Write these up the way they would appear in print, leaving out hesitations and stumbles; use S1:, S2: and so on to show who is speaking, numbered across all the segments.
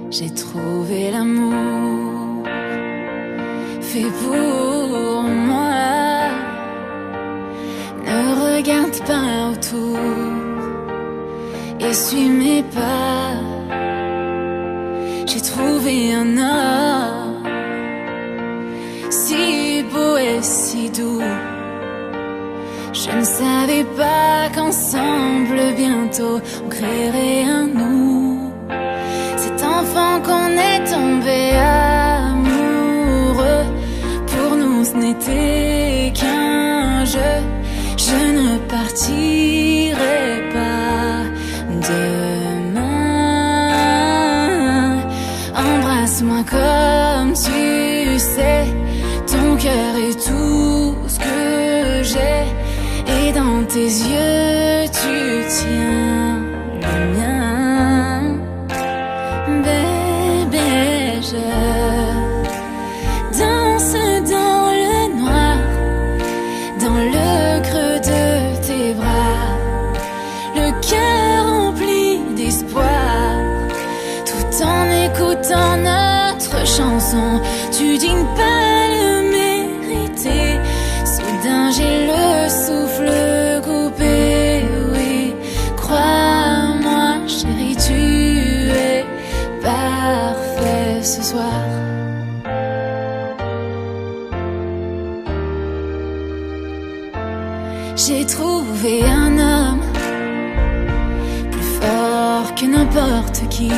S1: J'ai trouvé l'amour fait pour moi. Ne regarde pas autour et suis mes pas. J'ai trouvé un homme si beau et si doux. Je ne savais pas qu'ensemble bientôt on créerait un nous. Cet enfant qu'on est tombé amoureux, pour nous ce n'était qu'un jeu. Je ne partirai pas demain. Embrasse-moi comme tu sais, ton cœur est tout ce que j'ai. Et dans tes yeux, tu tiens le mien. Bébé, je danse dans le noir, dans le creux de tes bras, le cœur rempli d'espoir, tout en écoutant notre chanson. Tu dignes pas le mériter. Soudain j'ai le souffle coupé, oui. Crois-moi, chérie, tu es parfait ce soir. J'ai trouvé un homme plus fort que n'importe qui.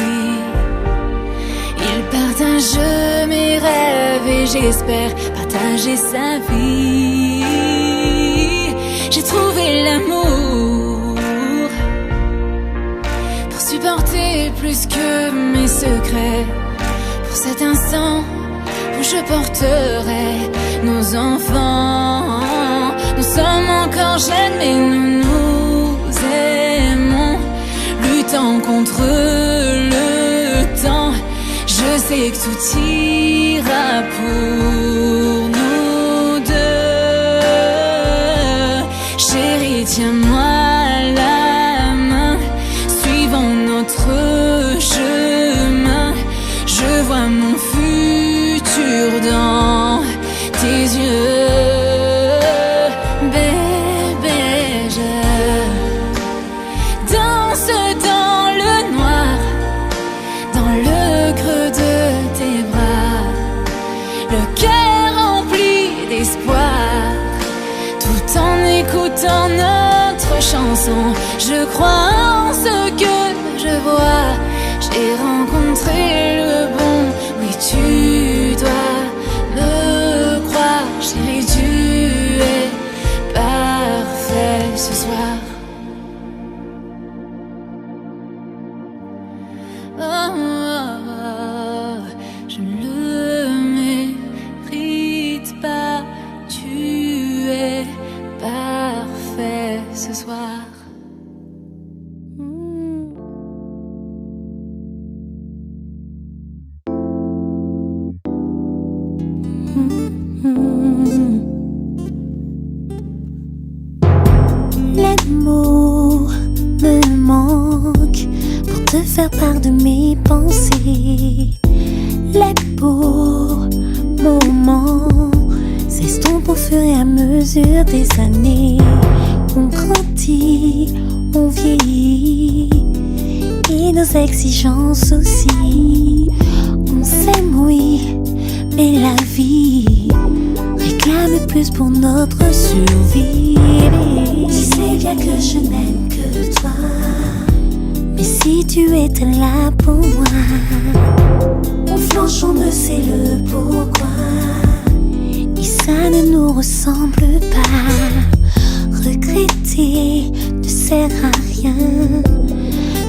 S1: Il partage mes rêves et j'espère partager sa vie. J'ai trouvé l'amour pour supporter plus que mes secrets. Pour cet instant où je porterai nos enfants. Nous sommes encore jeunes mais nous nous aimons, luttant contre le temps. Je sais que tout ira pour nous deux. Chérie, tiens-moi la main, suivons notre chemin. Je vois mon futur dans tes yeux. Bébé, je danse dans le noir, dans le creux de tes bras, le cœur rempli d'espoir, tout en écoutant notre chanson. Je crois en ce que je vois. J'ai rencontré le bon, oui tu dois me croire. Chérie, tu es parfait ce soir. Oh, oh, oh, je ne le mérite pas. Tu es parfait ce soir.
S2: Les mots me manquent pour te faire part de mes pensées. Les beaux moments s'estompent au fur et à mesure des années. On grandit, on vieillit, et nos exigences aussi. On s'aime, oui, mais la vie réclame plus pour notre survie. Tu sais bien que je n'aime que toi, mais si tu étais là pour moi, on flanche, on ne sait le pourquoi, et ça ne nous ressemble pas. Regretter ne sert à rien,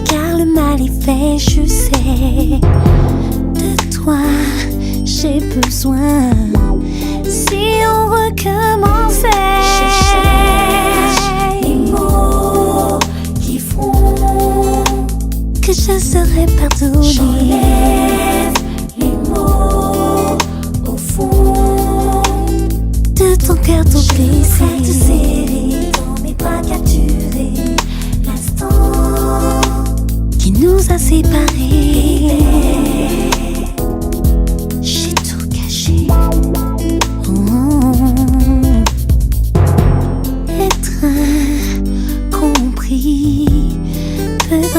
S2: car le mal est fait, je sais. De toi j'ai besoin. Si on recommençait, je cherche les mots qui font que je serais pardonnée. J'enlève les mots au fond de ton cœur, ton plaisir. Te serrer dans mes bras, capturer l'instant qui nous a séparés.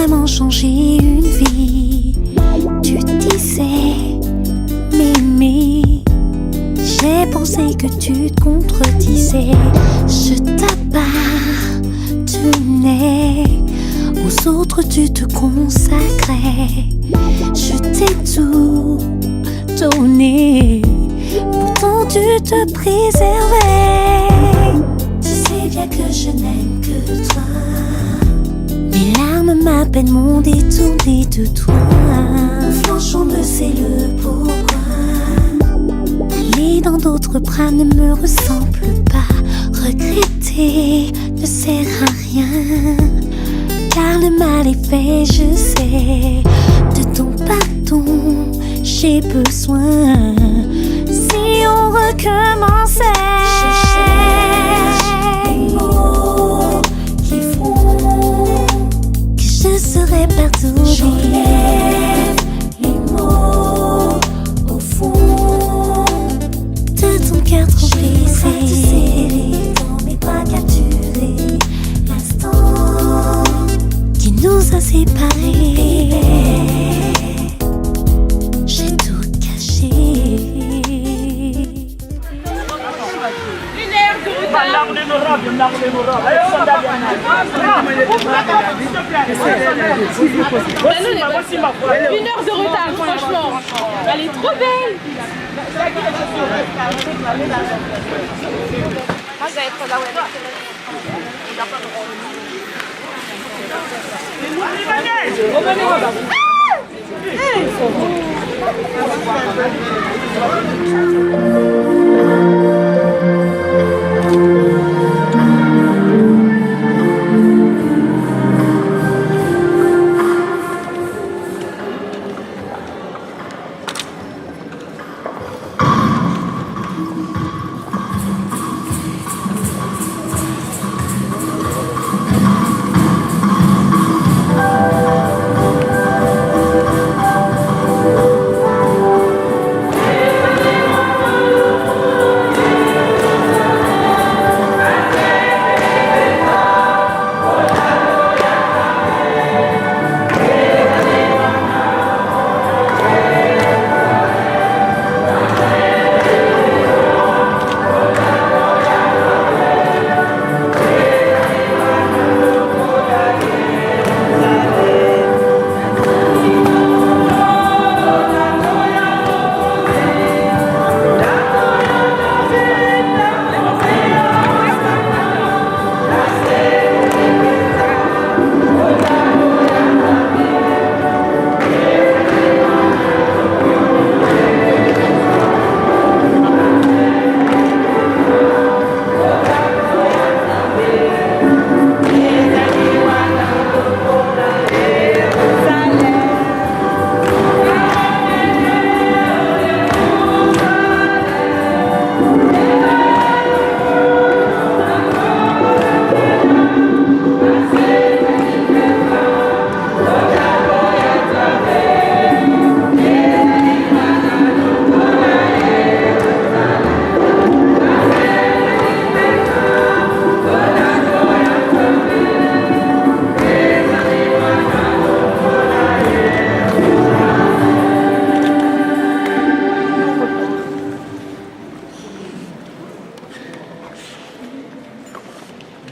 S2: vraiment changer une vie. Tu disais m'aimer, j'ai pensé que tu te contredisais. Je t'appartenais, aux autres tu te consacrais. Je t'ai tout donné, pourtant tu te préservais. Tu sais bien que je n'aime que toi, mes larmes, ma peine m'ont détourné de toi. Mon flanche, on ne sait le pourquoi. Aller dans d'autres bras ne me ressemble pas. Regretter ne sert à rien, car le mal est fait, je sais. De ton pardon, j'ai besoin. Si on recommençait, je cherche les mots qui font que je serais pardonnée. J'enlève les mots au fond de ton cœur trop brisé. Dans mes bras capturés, l'instant qui nous a séparés. J'ai tout caché.
S3: Une heure de retard, franchement. Elle est trop belle.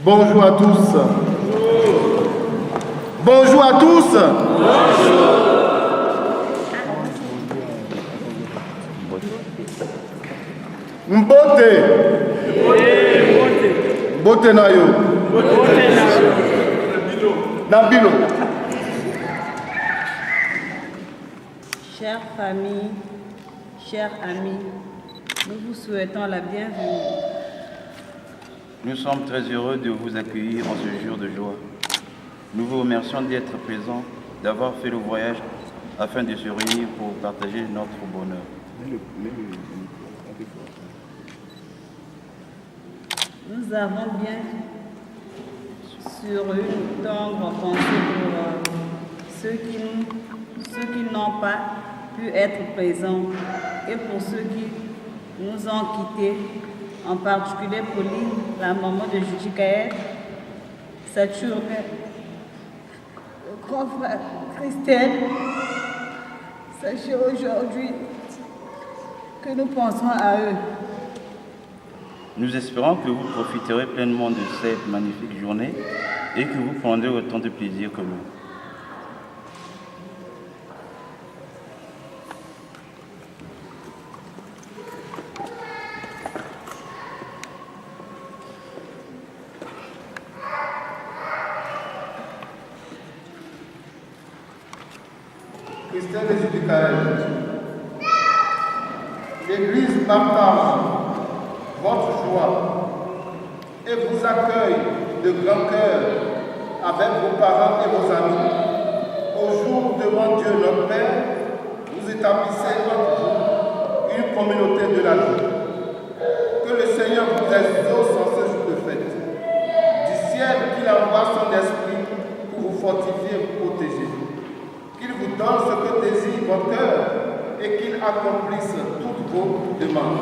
S4: Bonjour à tous. Bonjour à tous. Mbote. Mbote na yo. Nabilo.
S5: Chère famille, chers amis, nous vous souhaitons la bienvenue.
S6: Nous sommes très heureux de vous accueillir en ce jour de joie. Nous vous remercions d'être présents, d'avoir fait le voyage afin de se réunir pour partager notre bonheur.
S5: Nous avons bien sûr une tendre pensée pour ceux qui n'ont pas pu être présents et pour ceux qui nous ont quittés, en particulier Pauline, la maman de Juji Kaed, cette journée. grand frère Christelle, sachez aujourd'hui que nous pensons à eux.
S6: Nous espérons que vous profiterez pleinement de cette magnifique journée et que vous prendrez autant de plaisir que nous.
S4: Christelle et Judicaël, l'Église partage votre joie et vous accueille de grand cœur avec vos parents et vos amis. Au jour devant Dieu notre Père, vous établissez entre vous une communauté de la vie. Que le Seigneur vous exauce en ce jour de fête. Du ciel, qu'il envoie son esprit pour vous fortifier et vous protéger. Qu'il vous donne ce que désire votre cœur et qu'il accomplisse toutes vos demandes.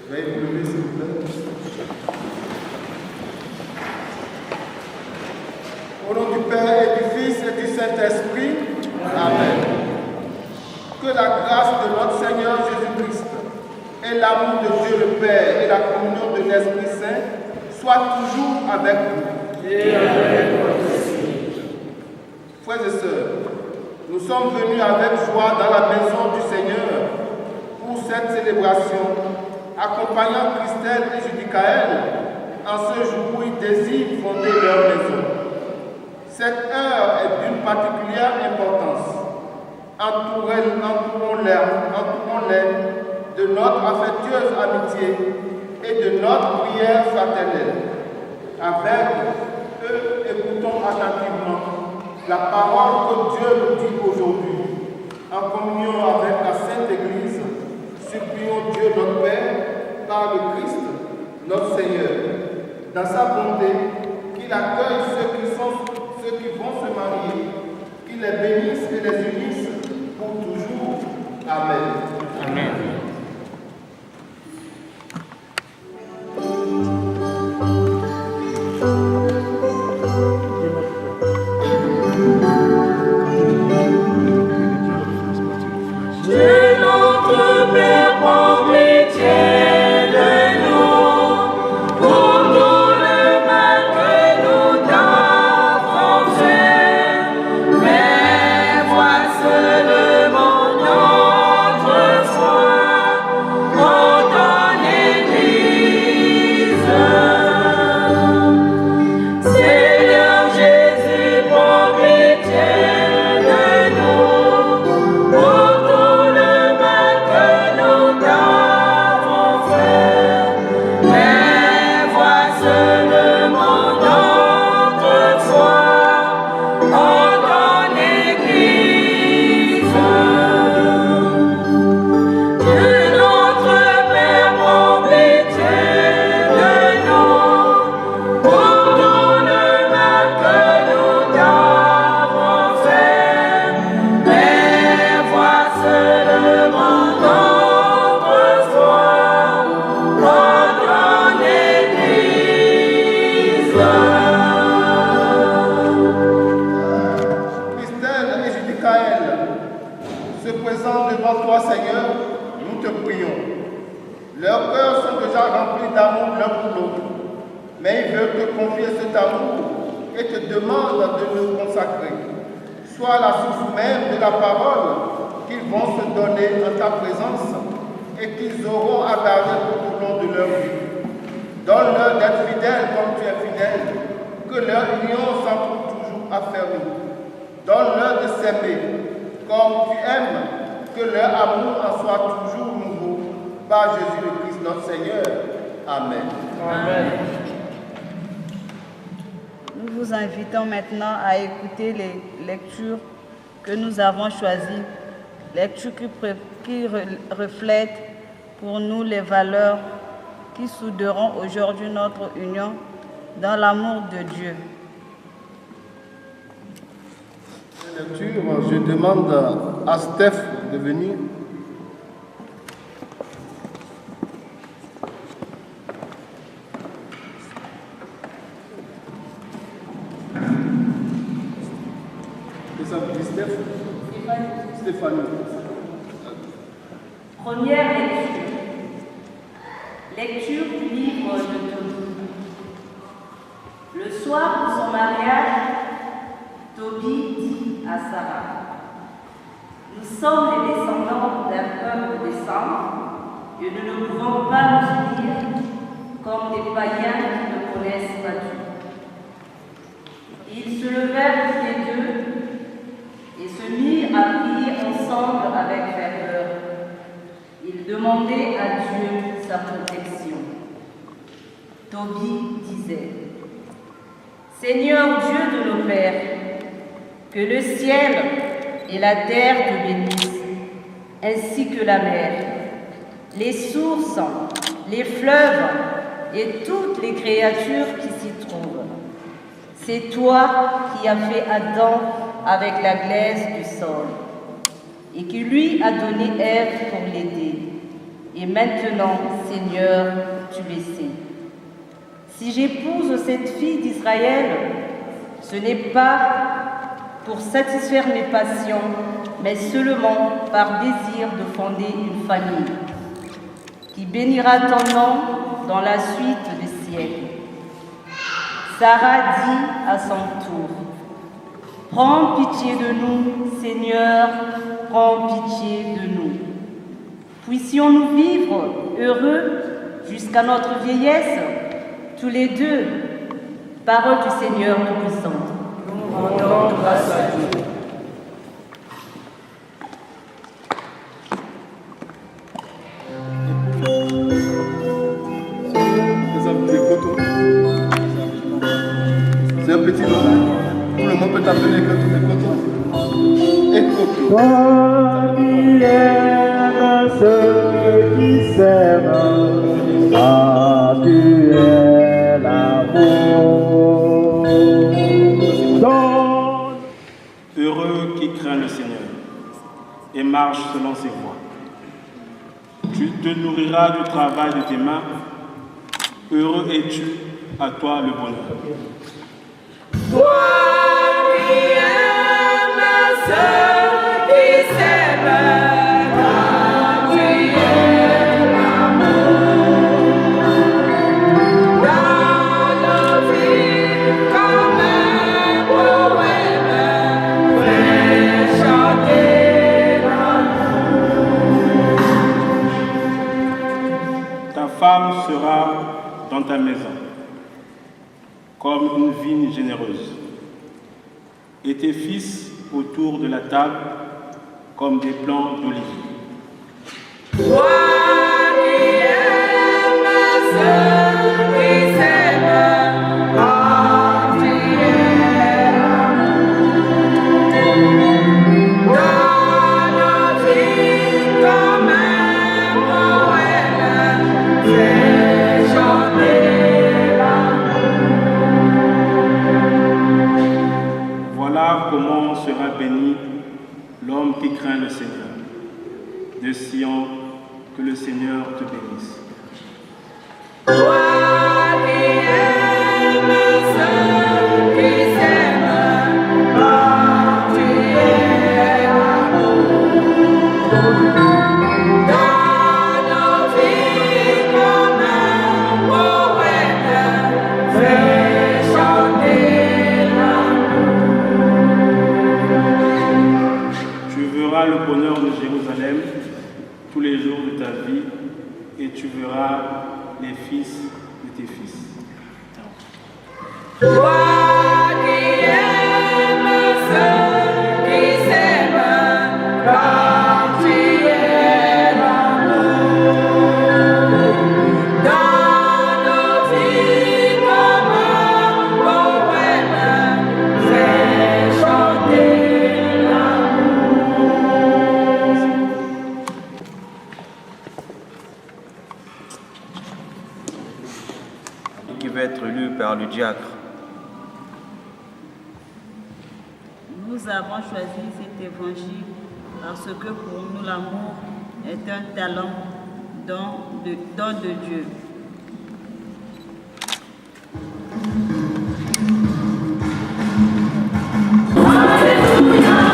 S4: Veuillez vous lever, s'il vous plaît. Au nom du Père et du Fils et du Saint-Esprit, Amen. Que la grâce de notre Seigneur Jésus-Christ et l'amour de Dieu le Père et la communion de l'Esprit Saint soient toujours avec vous. Et avec votre esprit. Frères et sœurs, nous sommes venus avec joie dans la maison du Seigneur pour cette célébration, accompagnant Christelle et Judicaël en ce jour où ils désirent fonder leur maison. Cette heure est d'une particulière importance. Entourons-les de notre affectueuse amitié et de notre prière fraternelle. Avec eux, écoutons attentivement la parole que Dieu nous dit aujourd'hui. En communion avec la Sainte Église, supplions Dieu notre Père par le Christ, notre Seigneur. Dans sa bonté, qu'il accueille ceux qui vont se marier, qu'il les bénisse et les unisse pour toujours. Amen.
S6: Amen.
S4: Sois la source même de la parole qu'ils vont se donner en ta présence et qu'ils auront à garder tout au long de leur vie. Donne-leur d'être fidèles comme tu es fidèle, que leur union s'en trouve toujours affermie. Donne-leur de s'aimer comme tu aimes, que leur amour en soit toujours nouveau. Par Jésus le Christ notre Seigneur. Amen.
S5: Amen. Nous vous invitons maintenant à écouter les lectures que nous avons choisies, lectures qui reflètent pour nous les valeurs qui souderont aujourd'hui notre union dans l'amour de Dieu.
S4: Lecture, je demande à Steph de venir. Stéphanie.
S5: Première lecture. Lecture du livre de Tobie. Le soir de son mariage, Tobie dit à Sarah: nous sommes les descendants d'un peuple des saints et nous ne pouvons pas nous unir comme des païens qui ne connaissent pas Dieu. Ils se levèrent tous les deux et se mirent à prier ensemble avec ferveur. Ils demandaient à Dieu sa protection. Tobie disait: Seigneur Dieu de nos pères, que le ciel et la terre te bénissent, ainsi que la mer, les sources, les fleuves et toutes les créatures qui s'y trouvent. C'est toi qui as fait Adam avec la glaise du sol et qui lui a donné Ève pour l'aider. Et maintenant, Seigneur, tu le sais. Si j'épouse cette fille d'Israël, ce n'est pas pour satisfaire mes passions, mais seulement par désir de fonder une famille qui bénira ton nom dans la suite des siècles. Sarah dit à son tour: prends pitié de nous, Seigneur, prends pitié de nous. Puissions-nous vivre heureux jusqu'à notre vieillesse, tous les deux. Parole du Seigneur Tout-Puissant.
S4: Nous rendons grâce à Dieu. C'est un petit nom. Tout le monde peut t'appeler Ekoto.
S7: Toi qui aimes ceux qui s'aiment, car tu es l'amour.
S8: Heureux qui craint le Seigneur et marche selon ses voies. Tu te nourriras du travail de tes mains. Heureux es-tu, à toi le bonheur.
S3: Toi qui aimes ceux qui s'aiment, car tu es l'amour. Dans nos vies comme un poème, fais chanter l'amour.
S8: Ta femme sera dans ta maison, comme une vigne généreuse, et tes fils autour de la table, comme des plants d'olivier.
S3: Toi qui aimes ceux qui s'aiment, car tu es l'amour. Dans nos vies comme un poème, fais chanter l'amour.
S8: Voilà comment sera béni l'homme qui craint le Seigneur. De Sion, que le Seigneur te bénisse.
S3: Toi qui aimes ceux qui s'aiment, car tu es l'amour. Dans nos vies comme un poème, fais chanter l'amour.
S8: Tu verras le bonheur de Jérusalem tous les jours de ta vie, et tu verras les fils de tes fils.
S3: Toi qui aimes ceux qui s'aiment, car tu es l'amour. Dans nos vies comme un poème, fais chanter l'amour.
S6: Qui va être lu par le diacre.
S5: Nous avons choisi cet évangile parce que pour nous l'amour est un talent, don de Dieu.
S3: Alléluia.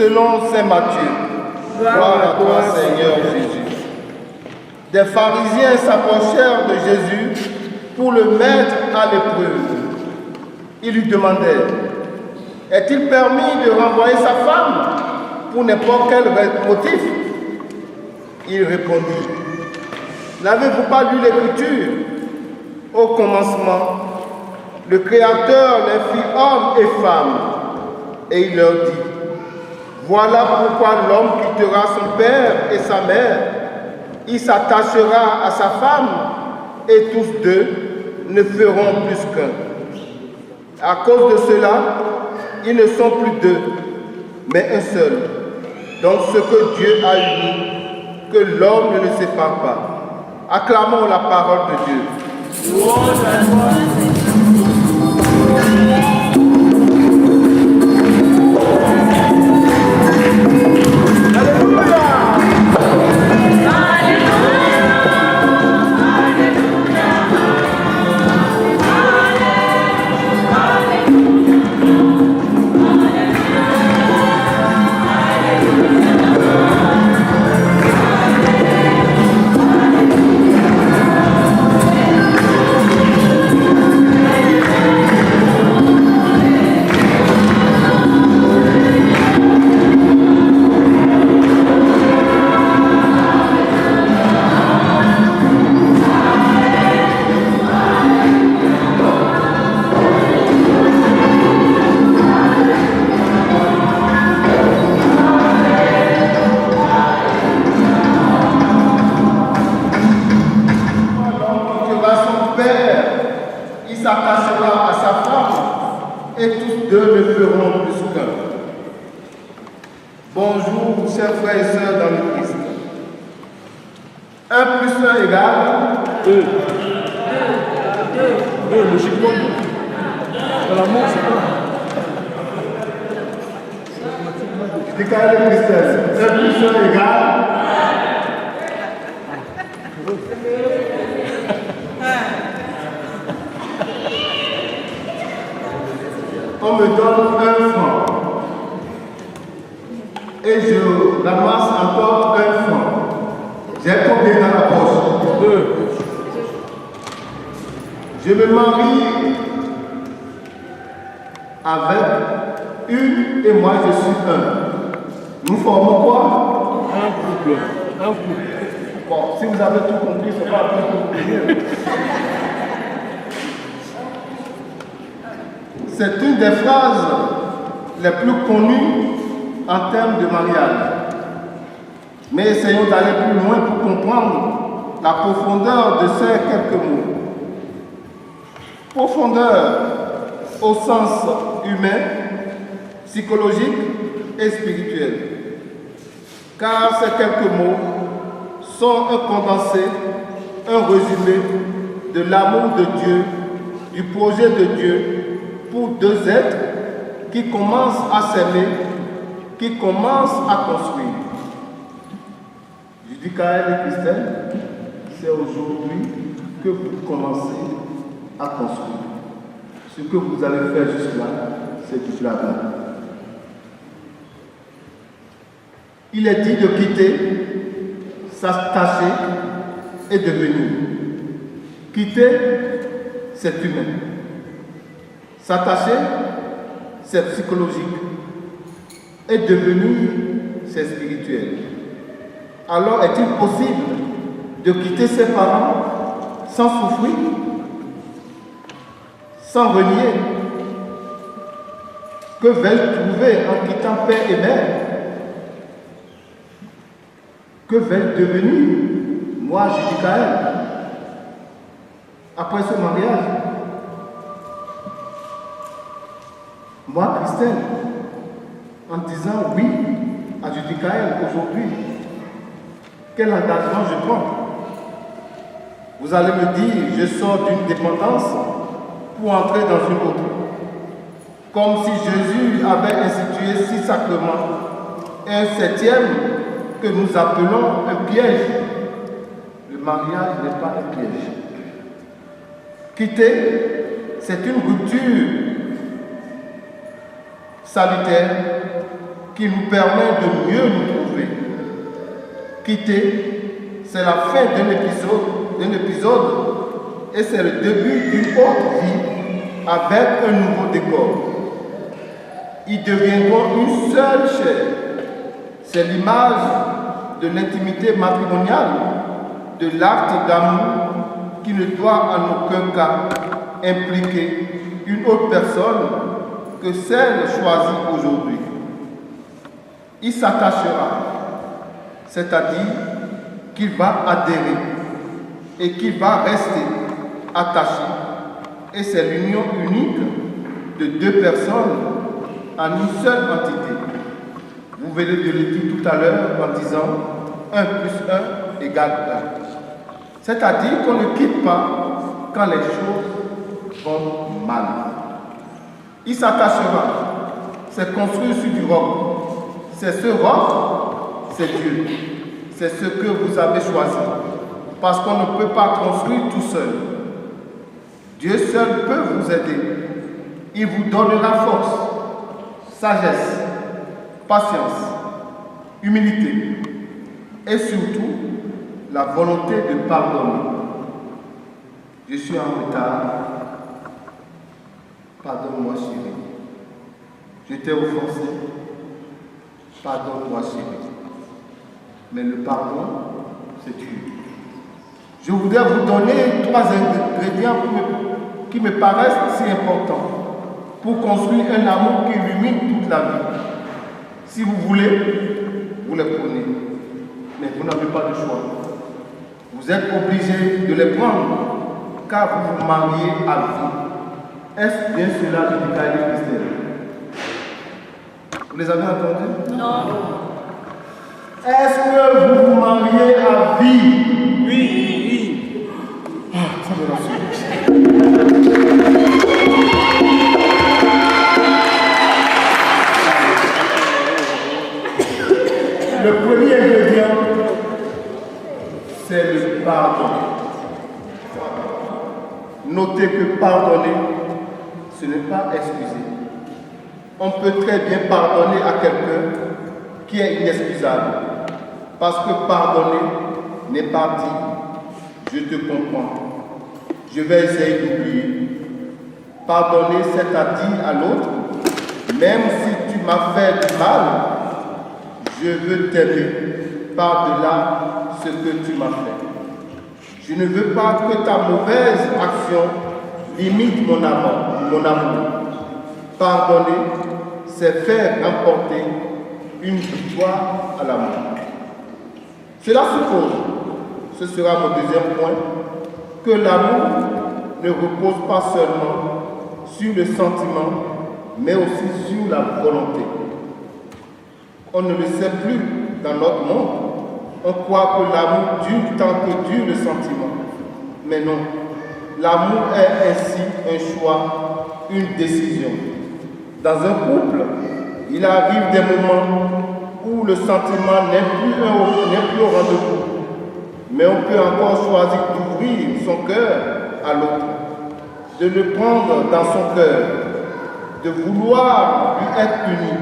S4: selon saint Matthieu. Gloire à toi, Seigneur Jésus. Des pharisiens s'approchèrent de Jésus pour le mettre à l'épreuve. Ils lui demandaient, est-il permis de renvoyer sa femme pour n'importe quel motif? Il répondit, n'avez-vous pas lu l'Écriture? Au commencement, le Créateur les fit hommes et femmes. Et il leur dit, voilà pourquoi l'homme quittera son père et sa mère, il s'attachera à sa femme, et tous deux ne feront plus qu'un. À cause de cela, ils ne sont plus deux, mais un seul. Donc ce que Dieu a uni, que l'homme ne le sépare pas. Acclamons la parole de Dieu. Louange à toi. s'attachera à sa femme, et tous deux ne feront plus qu'un. Bonjour, chers frères et sœurs dans le Christ. 1 plus 1 égale 2. Logiquement, dans l'amour, c'est quoi? Je dis quand même Christelle. 1 plus 1 égale. On me donne 1 franc. Et je ramasse encore 1 franc. J'ai combien dans la poche? 2. Je me marie avec une et moi je suis un. Nous formons quoi? Un couple. Un couple. Bon, si vous avez tout compris, ce n'est pas plus compliqué. C'est une des phrases les plus connues en termes de mariage. Mais essayons d'aller plus loin pour comprendre la profondeur de ces quelques mots. Profondeur au sens humain, psychologique et spirituel. Car ces quelques mots sont un condensé, un résumé de l'amour de Dieu, du projet de Dieu pour deux êtres qui commencent à s'aimer, qui commencent à construire. Je dis Kaël et Christelle, c'est aujourd'hui que vous commencez à construire. Ce que vous allez faire jusque-là, c'est du travail. Il est dit de quitter, s'attacher et devenir. Quitter, c'est humain. S'attacher, c'est psychologique. Et devenir, c'est spirituel. Alors, est-il possible de quitter ses parents sans souffrir, sans renier? Que vais-je trouver en quittant père et mère? Que vais-je devenir, moi, Judy Kaël, après ce mariage? Moi, Christelle, en disant oui à Judy Kaël aujourd'hui, quel engagement je prends? Vous allez me dire, je sors d'une dépendance pour entrer dans une autre. Comme si Jésus avait institué 6 sacrements et un 7e que nous appelons un piège. Le mariage n'est pas un piège. Quitter, c'est une rupture salutaire qui nous permet de mieux nous trouver. Quitter, c'est la fin d'un épisode et c'est le début d'une autre vie avec un nouveau décor. Ils deviendront une seule chair. C'est l'image de l'intimité matrimoniale, de l'acte d'amour qui ne doit en aucun cas impliquer une autre personne que celle choisie aujourd'hui. Il s'attachera, c'est-à-dire qu'il va adhérer et qu'il va rester attaché. Et c'est l'union unique de deux personnes en une seule entité. Vous venez de le dire tout à l'heure en disant 1 plus 1 égale 1. C'est-à-dire qu'on ne quitte pas quand les choses vont mal. Il s'attachera. C'est construire sur du roc. C'est ce roc, c'est Dieu. C'est ce que vous avez choisi. Parce qu'on ne peut pas construire tout seul. Dieu seul peut vous aider. Il vous donnera force, sagesse, patience, humilité et surtout la volonté de pardonner. Je suis en retard. Pardonne-moi, chérie. Je t'ai offensé. Pardonne-moi, chérie. Mais le pardon, c'est Dieu. Je voudrais vous donner 3 ingrédients qui me paraissent si importants pour construire un amour qui illumine toute la vie. Si vous voulez, vous les prenez. Mais vous n'avez pas de choix. Vous êtes obligé de les prendre car vous vous mariez à vie. Est-ce bien cela le décalé Christelle? Vous les avez entendus?
S3: Non.
S4: Est-ce que vous vous mariez à vie?
S8: Oui.
S4: Ah, ça me rassure. Le premier ingrédient, c'est le pardon. Notez que pardonner, ce n'est pas excuser. On peut très bien pardonner à quelqu'un qui est inexcusable. Parce que pardonner n'est pas dit, je te comprends. Je vais essayer d'oublier. Pardonner, c'est à dire à l'autre, même si tu m'as fait du mal, je veux t'aimer par-delà ce que tu m'as fait. Je ne veux pas que ta mauvaise action limite mon amour. Pardonner, c'est faire remporter une victoire à l'amour. Cela suppose, ce sera mon deuxième point, que l'amour ne repose pas seulement sur le sentiment, mais aussi sur la volonté. On ne le sait plus dans notre monde. On croit que l'amour dure tant que dure le sentiment. Mais non, l'amour est ainsi un choix, une décision. Dans un couple, il arrive des moments où le sentiment n'est plus au rendez-vous. Mais on peut encore choisir d'ouvrir son cœur à l'autre, de le prendre dans son cœur, de vouloir lui être uni,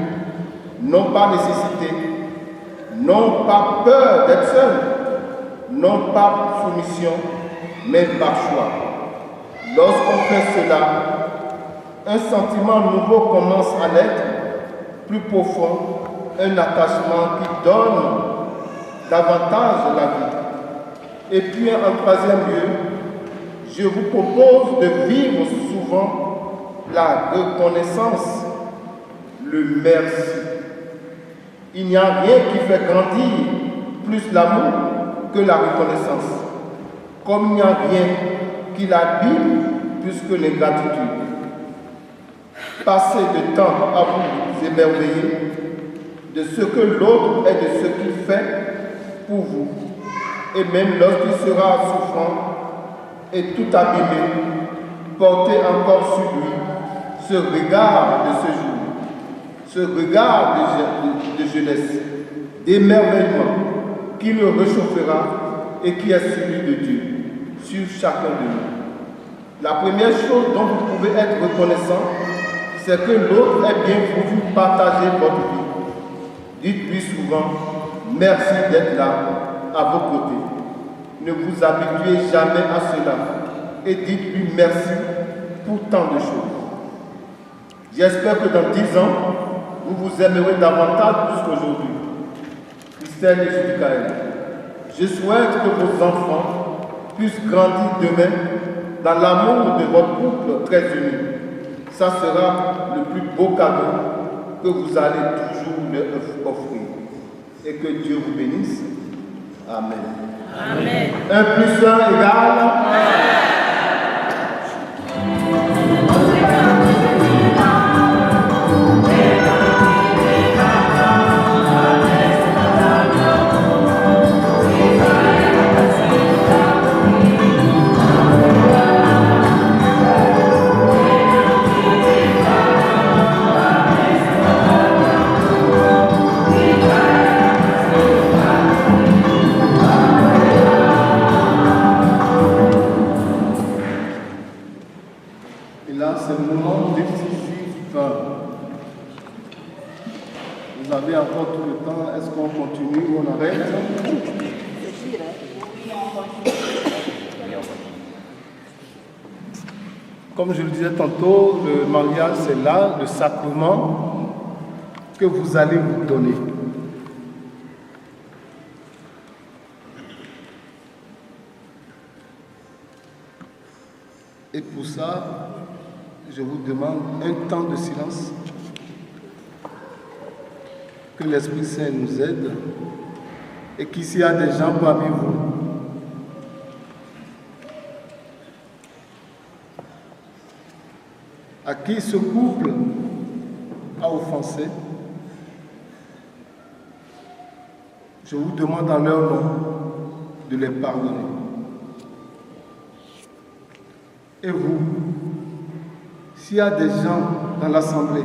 S4: non pas nécessité, non pas peur d'être seul, non pas soumission, mais par choix. Lorsqu'on fait cela, un sentiment nouveau commence à naître, plus profond, un attachement qui donne davantage la vie. Et puis en troisième lieu, je vous propose de vivre souvent la reconnaissance, le merci. Il n'y a rien qui fait grandir plus l'amour que la reconnaissance. Comme il n'y a rien qui l'abîme plus que l'ingratitude. Passez le temps à vous émerveiller de ce que l'autre est de ce qu'il fait pour vous. Et même lorsqu'il sera souffrant et tout abîmé, portez encore sur lui ce regard de ce jour, ce regard de jeunesse, d'émerveillement qui le réchauffera et qui est celui de Dieu sur chacun de nous. La première chose dont vous pouvez être reconnaissant, c'est que l'autre ait bien voulu partager votre vie. Dites-lui souvent merci d'être là, à vos côtés. Ne vous habituez jamais à cela et dites-lui merci pour tant de choses. J'espère que dans 10 ans, vous vous aimerez davantage plus qu'aujourd'hui. Christelle et Judicaël, je souhaite que vos enfants puissent grandir demain dans l'amour de votre couple très uni. Ça sera le plus beau cadeau que vous allez toujours leur offrir. Et que Dieu vous bénisse. Amen.
S3: Amen.
S4: 1 plus 1 égale. C'est le moment décisif. Vous avez encore tout le temps. Est-ce qu'on continue ou on arrête? Comme je le disais tantôt, le mariage, c'est là le sacrement que vous allez vous donner. Et pour ça, je vous demande un temps de silence, que l'Esprit Saint nous aide et qu'ici il y a des gens parmi vous à qui ce couple a offensé. Je vous demande en leur nom de les pardonner. Et vous, s'il y a des gens dans l'Assemblée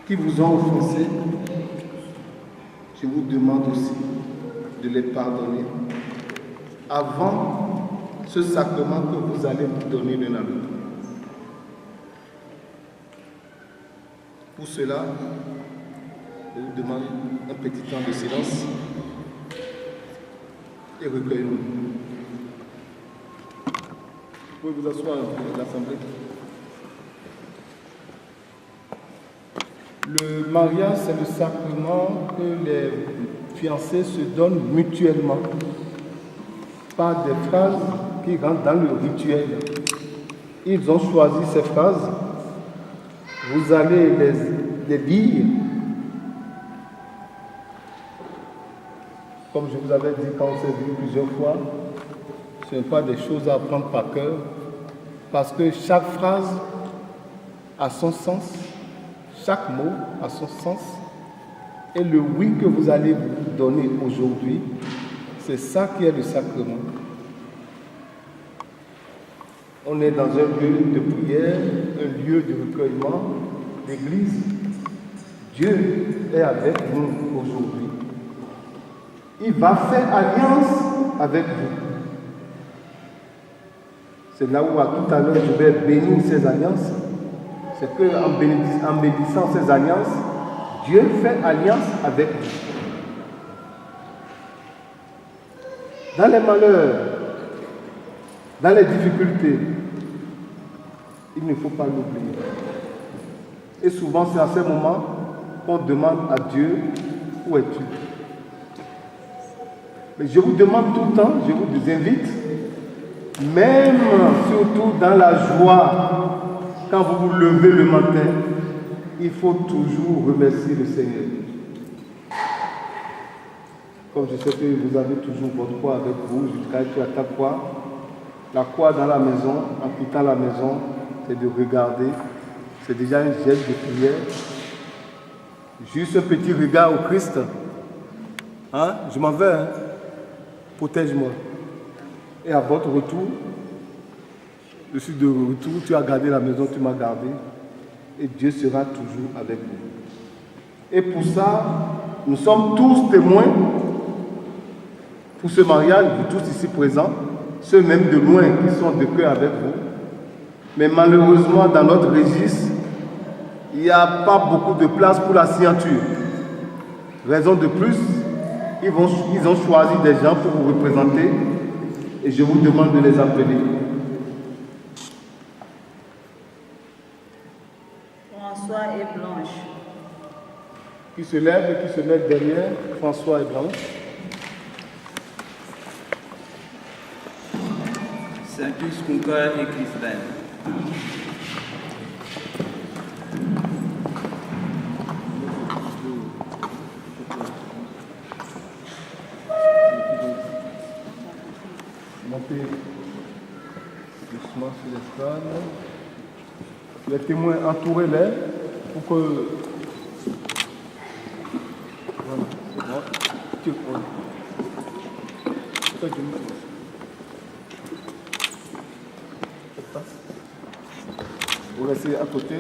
S4: qui vous ont offensé, je vous demande aussi de les pardonner avant ce sacrement que vous allez vous donner l'un à l'autre. Pour cela, je vous demande un petit temps de silence et recueillons-nous. Vous pouvez vous asseoir à l'Assemblée. Le mariage, c'est le sacrement que les fiancés se donnent mutuellement par des phrases qui rentrent dans le rituel. Ils ont choisi ces phrases. Vous allez les lire. Comme je vous avais dit quand on s'est vu plusieurs fois, ce ne sont pas des choses à apprendre par cœur, parce que chaque phrase a son sens, chaque mot a son sens, et le oui que vous allez vous donner aujourd'hui, c'est ça qui est le sacrement. On est dans un lieu de prière, un lieu de recueillement, l'église. Dieu est avec nous aujourd'hui. Il va faire alliance avec vous. C'est là où tout à l'heure je vais bénir ces alliances. C'est qu'en bénissant ces alliances, Dieu fait alliance avec vous. Dans les malheurs, dans les difficultés, il ne faut pas l'oublier. Et souvent, c'est à ces moments qu'on demande à Dieu, où es-tu? Mais je vous demande tout le temps, je vous invite, même surtout dans la joie, quand vous vous levez le matin, il faut toujours remercier le Seigneur. Comme je sais que vous avez toujours votre croix avec vous, jusqu'à tu as ta croix. La croix dans la maison, en quittant la maison, c'est de regarder. C'est déjà un geste de prière. Juste un petit regard au Christ. Hein? Je m'en vais, hein? Protège-moi. Et à votre retour, je suis de retour, tu as gardé la maison, tu m'as gardé. Et Dieu sera toujours avec nous. Et pour ça, nous sommes tous témoins pour ce mariage, vous tous ici présents, ceux même de loin qui sont de cœur avec vous. Mais malheureusement, dans notre registre, il n'y a pas beaucoup de place pour la signature. Raison de plus, ils ont choisi des gens pour vous représenter et je vous demande de les appeler.
S5: François et Blanche.
S4: Qui se lève et qui se met derrière François et Blanche.
S6: Saint-Cus, Conca et Christine.
S4: Montez doucement sur l'estrade. Les témoins, entourez-les pour que... Voilà, c'est bon. Vous restez à côté.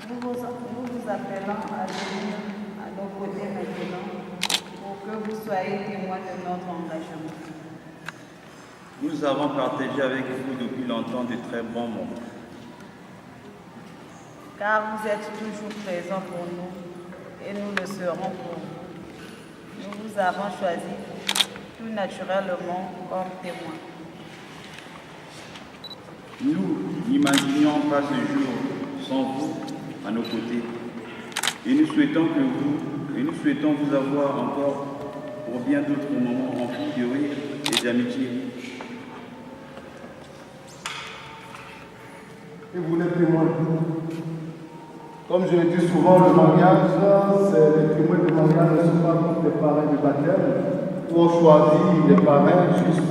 S5: Nous vous appelons à venir à nos côtés maintenant pour que vous soyez témoins de notre engagement.
S6: Nous avons partagé avec vous depuis longtemps de très bons moments.
S5: Car vous êtes toujours présents pour nous et nous le serons pour vous. Nous vous avons choisi tout naturellement comme témoins.
S6: Nous n'imaginions pas ce jour sans vous à nos côtés. Et nous souhaitons vous avoir encore pour bien d'autres moments remplis de rire et d'amitié.
S4: Et vous les témoins. Comme je le dis souvent, le mariage, les témoins de mariage ne sont pas comme des parrains de baptême, où on choisit les parrains juste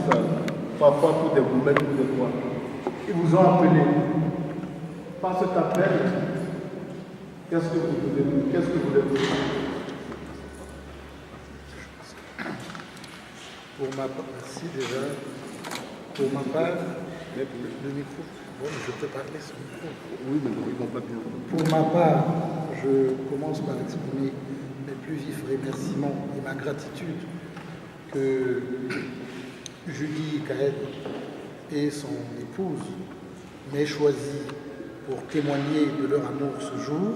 S4: parfois pour des boulettes ou des quoi. Ils vous ont appelé. Par cet appel, qu'est-ce que vous voulez dire? Qu'est-ce que vous voulez dire?
S9: Pour ma part, merci déjà. Pour ma part, le micro. Bon, je peux parler sur le micro.
S4: Oui, mais ils vont pas bien.
S9: Pour ma part, je commence par exprimer mes plus vifs remerciements et ma gratitude que Julie Kael et son épouse m'aient choisi pour témoigner de leur amour ce jour.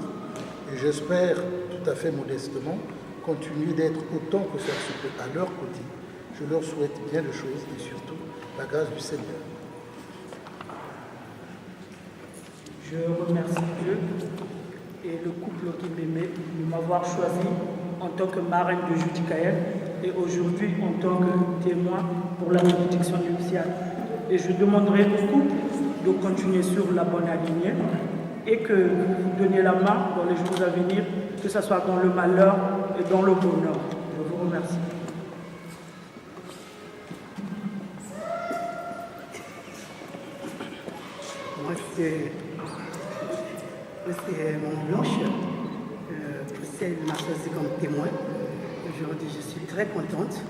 S9: Et j'espère, tout à fait modestement, continuer d'être autant que ça se peut à leur côté. Je leur souhaite bien de choses et surtout la grâce du Seigneur.
S10: Je remercie Dieu et le couple qui m'aimait de m'avoir choisi en tant que marraine de Judy Kael et aujourd'hui en tant que témoin pour la bénédiction nuptiale. Et je demanderai au couple de continuer sur la bonne lignée et que vous vous donniez la main dans les jours à venir, que ce soit dans le malheur et dans le bonheur. Je vous remercie.
S11: Moi, c'est mon Blanche. Bruxelles m'a choisi comme témoin. Aujourd'hui, je suis très contente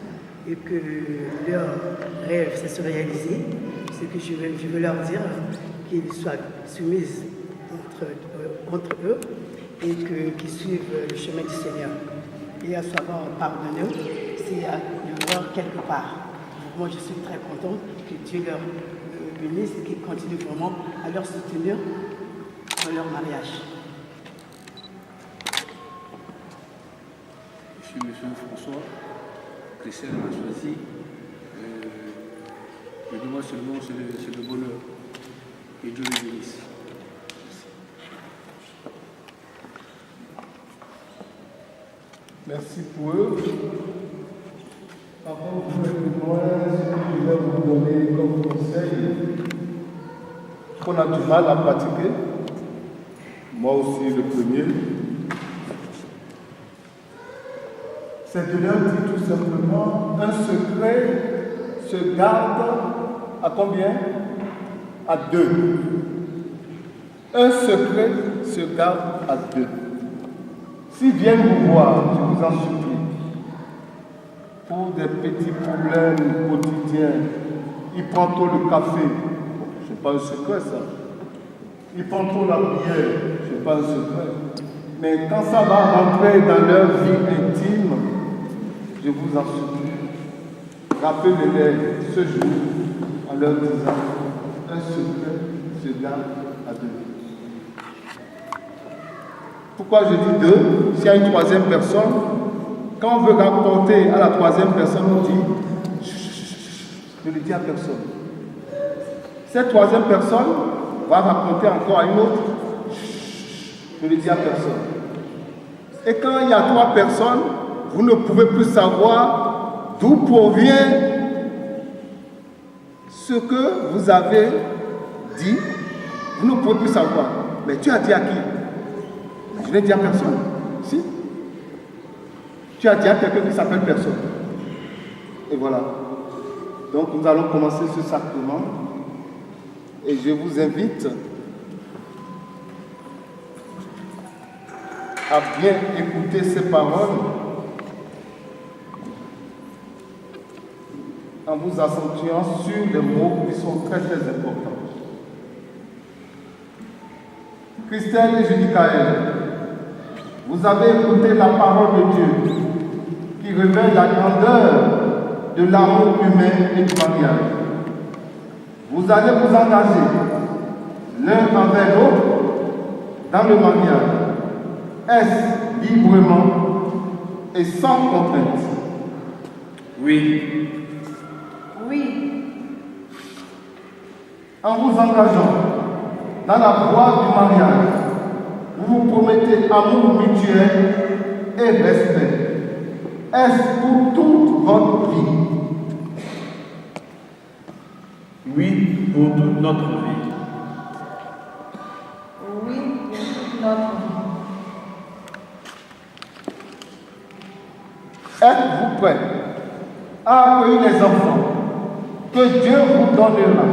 S11: et que leur rêve ça se réaliser. Ce que je veux leur dire, qu'ils soient soumis entre eux et qu'ils suivent le chemin du Seigneur. Et à savoir pardonner, c'est à le voir quelque part. Donc, moi, je suis très contente que Dieu leur bénisse et qu'ils continuent vraiment à leur soutenir dans leur mariage.
S12: Je suis M. François. Christelle m'a choisi. Mais moi seulement, c'est le bonheur. Et Dieu les bénisse.
S4: Merci pour eux. Avant de faire plus loin, ce que je vais vous donner comme conseil, qu'on a du mal à pratiquer, moi aussi le premier, c'est de leur dire tout simplement, un secret se garde à combien? À 2. Un secret se garde à 2. S'ils viennent vous voir, je vous en supplie, pour des petits problèmes quotidiens, ils prennent tout le café. C'est pas un secret ça. ils font trop la prière, je n'ai pas un secret. Mais quand ça va rentrer dans leur vie intime, je vous en supplie, rappelez-les ce jour en leur disant, un secret se garde à deux. Pourquoi je dis deux? S'il y a une troisième personne, quand on veut rapporter à la troisième personne, on dit, je ne le dis à personne. Cette troisième personne va raconter encore à une autre, je ne le dis à personne. Et quand il y a trois personnes, vous ne pouvez plus savoir d'où provient ce que vous avez dit. Vous ne pouvez plus savoir. Mais tu as dit à qui? Je n'ai dit à personne. Si. Tu as dit à quelqu'un qui s'appelle personne. Et voilà. Donc nous allons commencer ce sacrement. Et je vous invite à bien écouter ces paroles en vous accentuant sur des mots qui sont très très importants. Christelle et Judicaël, vous avez écouté la parole de Dieu qui révèle la grandeur de l'amour humain et du mariage. Vous allez vous engager l'un envers l'autre dans le mariage. Est-ce librement et sans contrainte?
S6: Oui.
S5: Oui.
S4: En vous engageant dans la voie du mariage, vous vous promettez amour mutuel et respect. Est-ce pour toute votre vie?
S6: Oui, pour toute notre vie.
S5: Oui, pour toute notre vie.
S4: Êtes-vous prêts à accueillir les enfants que Dieu vous donnera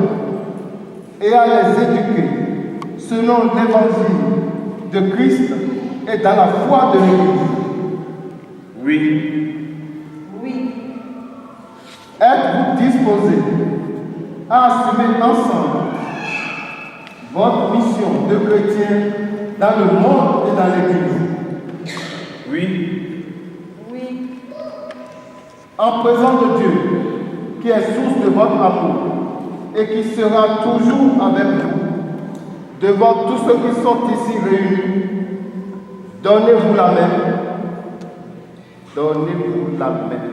S4: et à les éduquer selon l'évangile de Christ et dans la foi de l'Église?
S6: Oui.
S5: Oui.
S4: Êtes-vous disposés à assumer ensemble votre mission de chrétien dans le monde et dans l'Église?
S6: Oui.
S5: Oui.
S4: En présence de Dieu, qui est source de votre amour et qui sera toujours avec vous, devant tous ceux qui sont ici réunis, donnez-vous la main. Donnez-vous la main.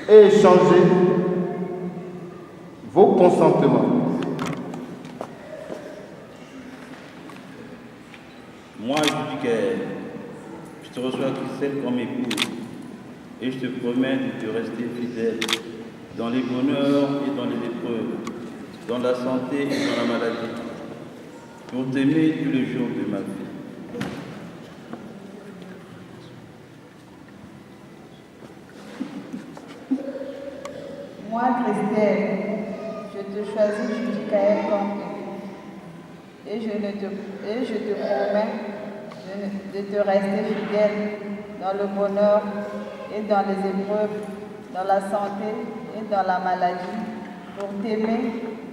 S4: Et échangez vos consentements.
S6: Moi, je dis que je te reçois Christelle comme épouse et je te promets de te rester fidèle dans les bonheurs et dans les épreuves, dans la santé et dans la maladie, pour t'aimer tous les jours de ma vie.
S5: Moi, Christelle, je te choisis Judicaël comme époux. Et je te promets de te rester fidèle dans le bonheur et dans les épreuves, dans la santé et dans la maladie, pour t'aimer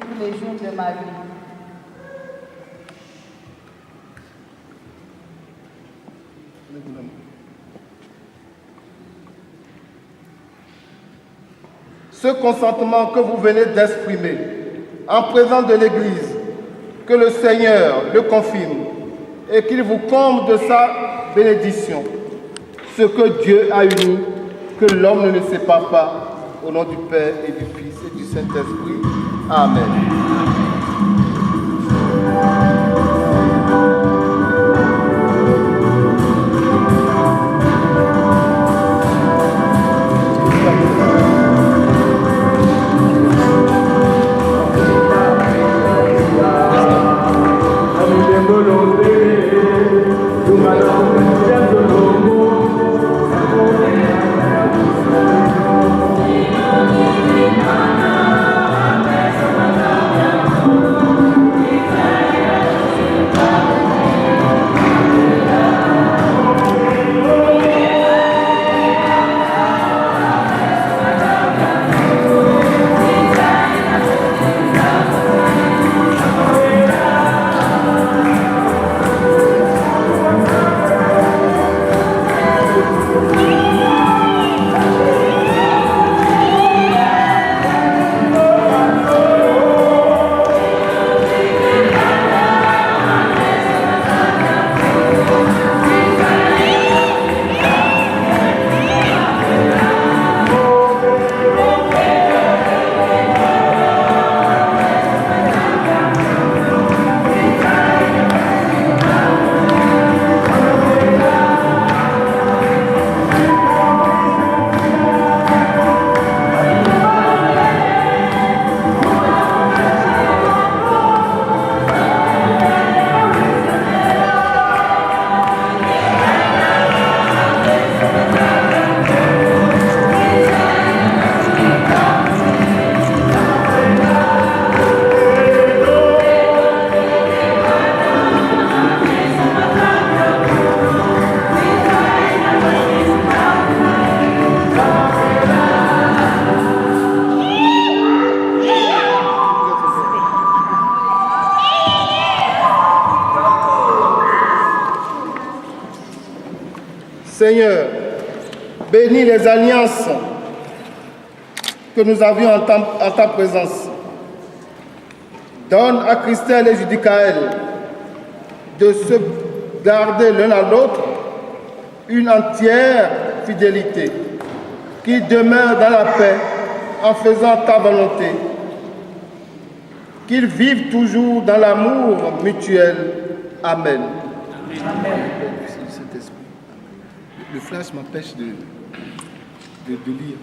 S5: tous les jours de ma vie.
S4: Ce consentement que vous venez d'exprimer en présence de l'Église, que le Seigneur le confirme et qu'il vous comble de sa bénédiction. Ce que Dieu a uni, que l'homme ne sépare pas, au nom du Père et du Fils et du Saint-Esprit. Amen.
S7: Amen.
S4: Seigneur, bénis les alliances que nous avions en ta présence. Donne à Christelle et Judicaël de se garder l'un à l'autre une entière fidélité, qui demeure dans la paix en faisant ta volonté, qu'ils vivent toujours dans l'amour mutuel. Amen.
S9: Amen. Le flash m'empêche de lire.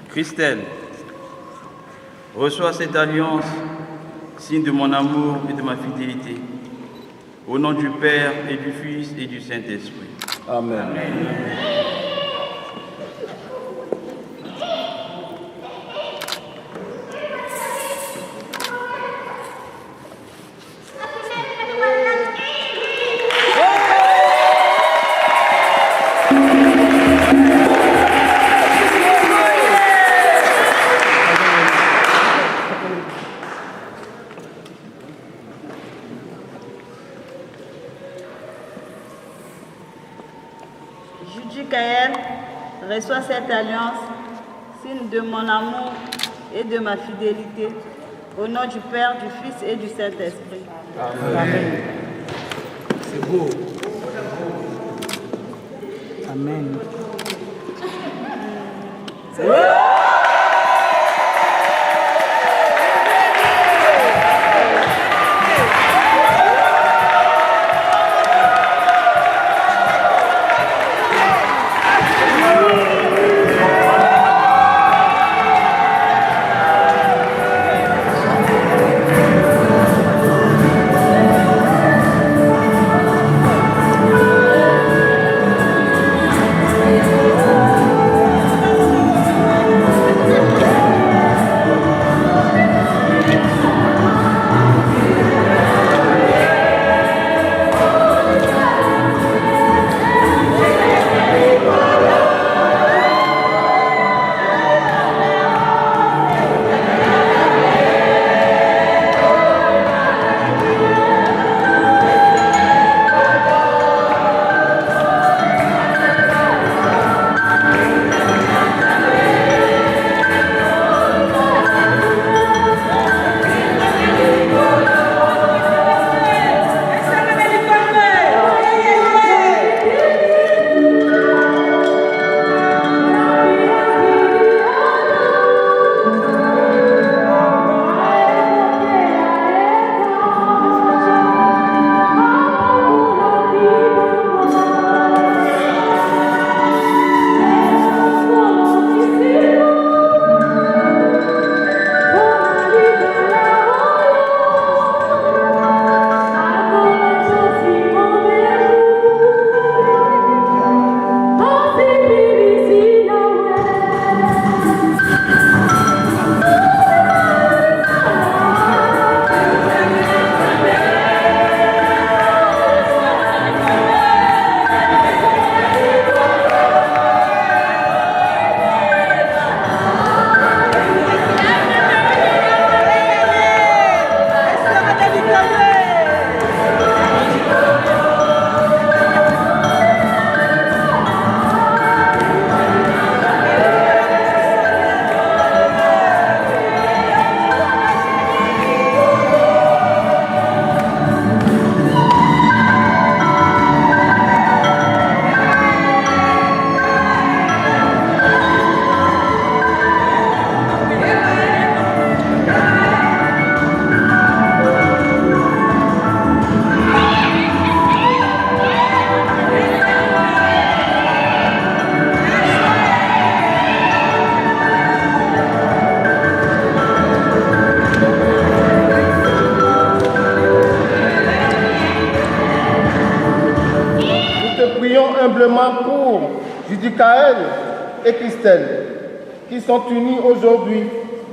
S6: Christelle, reçois cette alliance, signe de mon amour et de ma fidélité. Au nom du Père et du Fils et du Saint-Esprit.
S4: Amen.
S6: Amen.
S5: Judicaël, reçois cette alliance, signe de mon amour et de ma fidélité, au nom du Père, du Fils et du Saint-Esprit.
S10: Amen. C'est beau. Amen. C'est beau.
S4: Judicaël et Christelle, qui sont unis aujourd'hui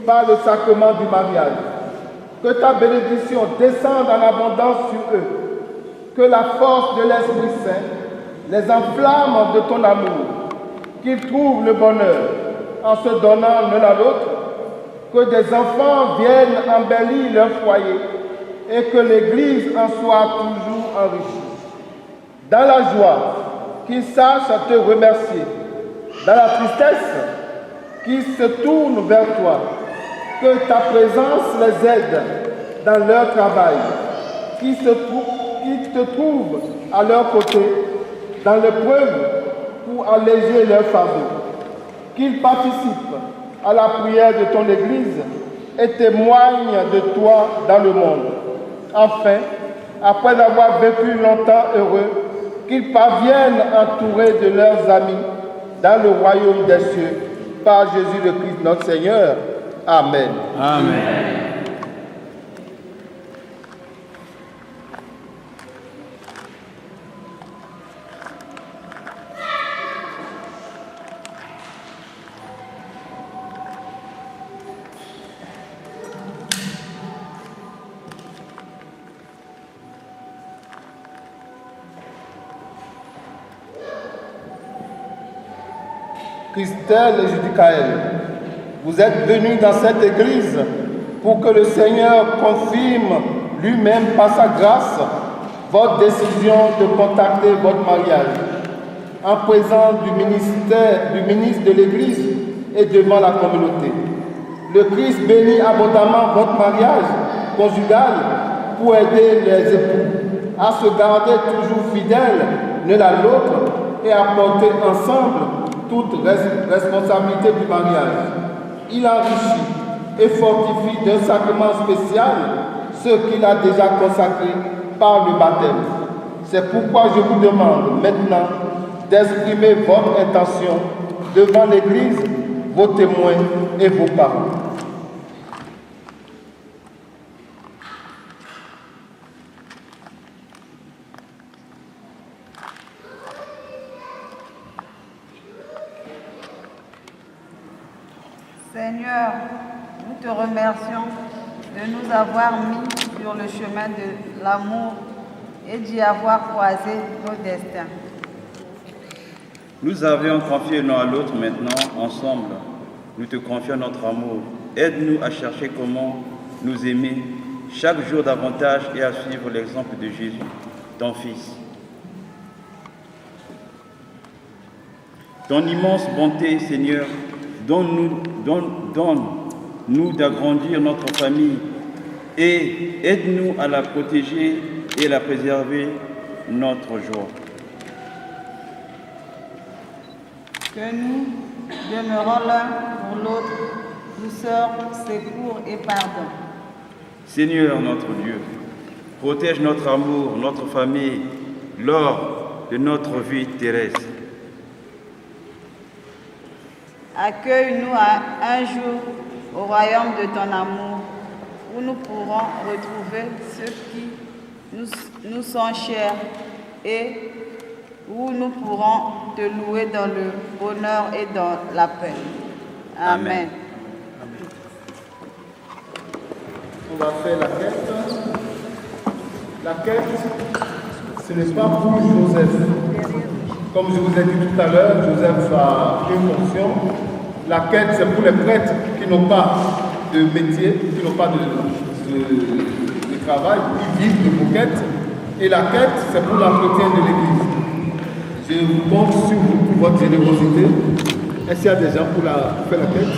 S4: par le sacrement du mariage. Que ta bénédiction descende en abondance sur eux. Que la force de l'Esprit Saint les enflamme de ton amour. Qu'ils trouvent le bonheur en se donnant l'un à l'autre. Que des enfants viennent embellir leur foyer et que l'Église en soit toujours enrichie. Dans la joie, qu'ils sachent te remercier. Dans la tristesse, qu'ils se tournent vers toi. Que ta présence les aide dans leur travail. Qu'ils te trouvent à leur côté dans l'épreuve pour alléger leur fardeau. Qu'ils participent à la prière de ton Église et témoignent de toi dans le monde. Enfin, après avoir vécu longtemps heureux, qu'ils parviennent entourés de leurs amis dans le royaume des cieux, par Jésus le Christ notre Seigneur. Amen.
S6: Amen.
S4: Christelle et Judicaël, vous êtes venus dans cette église pour que le Seigneur confirme lui-même par sa grâce votre décision de contacter votre mariage en présence du ministre de l'église et devant la communauté. Le Christ bénit abondamment votre mariage conjugal pour aider les époux à se garder toujours fidèles l'un à l'autre et à porter ensemble toute responsabilité du mariage. Il enrichit et fortifie d'un sacrement spécial ceux qu'il a déjà consacrés par le baptême. C'est pourquoi je vous demande maintenant d'exprimer votre intention devant l'Église, vos témoins et vos parents.
S5: Seigneur, nous te remercions de nous avoir mis sur le chemin de l'amour et d'y avoir croisé nos destins.
S6: Nous avions confié l'un à l'autre, maintenant, ensemble, nous te confions notre amour. Aide-nous à chercher comment nous aimer chaque jour davantage et à suivre l'exemple de Jésus, ton Fils. Ton immense bonté, Seigneur, donne-nous d'agrandir notre famille et aide-nous à la protéger et la préserver, notre joie.
S5: Que nous demeurons l'un pour l'autre, douceur, secours et pardon.
S6: Seigneur notre Dieu, protège notre amour, notre famille, lors de notre vie terrestre.
S5: Accueille-nous un jour au royaume de ton amour, où nous pourrons retrouver ceux qui nous sont chers et où nous pourrons te louer dans le bonheur et dans la paix. Amen.
S4: On va faire la quête. La quête, ce n'est pas pour Joseph. Comme je vous ai dit tout à l'heure, Joseph a une fonction. La quête, c'est pour les prêtres qui n'ont pas de métier, qui n'ont pas de travail, qui vivent de vos quêtes. Et la quête, c'est pour l'entretien de l'Église. Je vous compte sur vous pour votre générosité. Est-ce qu'il y a des gens pour faire la quête?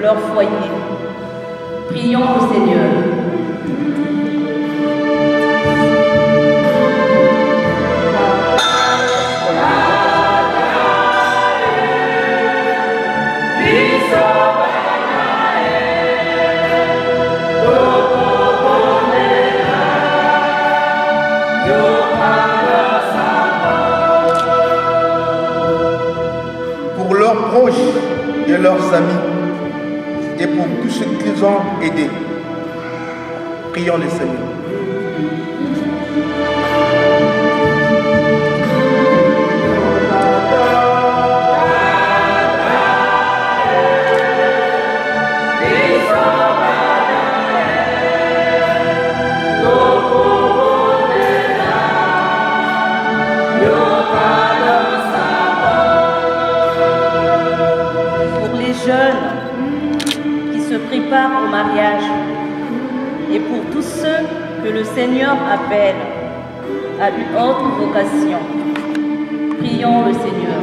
S5: leur foyer. Prions le Seigneur.
S4: Pour leurs proches et leurs amis, et pour tous ceux qu'ils ont aidés, prions le Seigneur.
S5: Prépare au mariage et pour tous ceux que le Seigneur appelle à une autre vocation. Prions le Seigneur.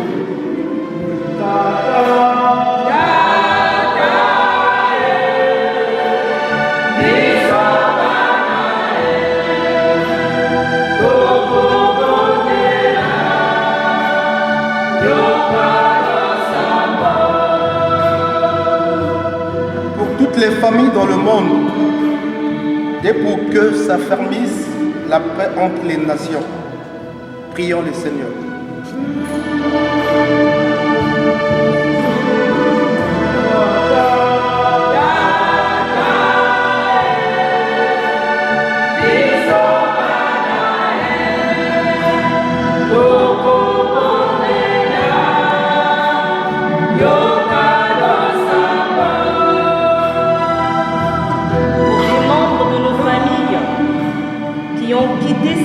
S4: Les familles dans le monde et pour que s'affermisse la paix entre les nations. Prions le Seigneur.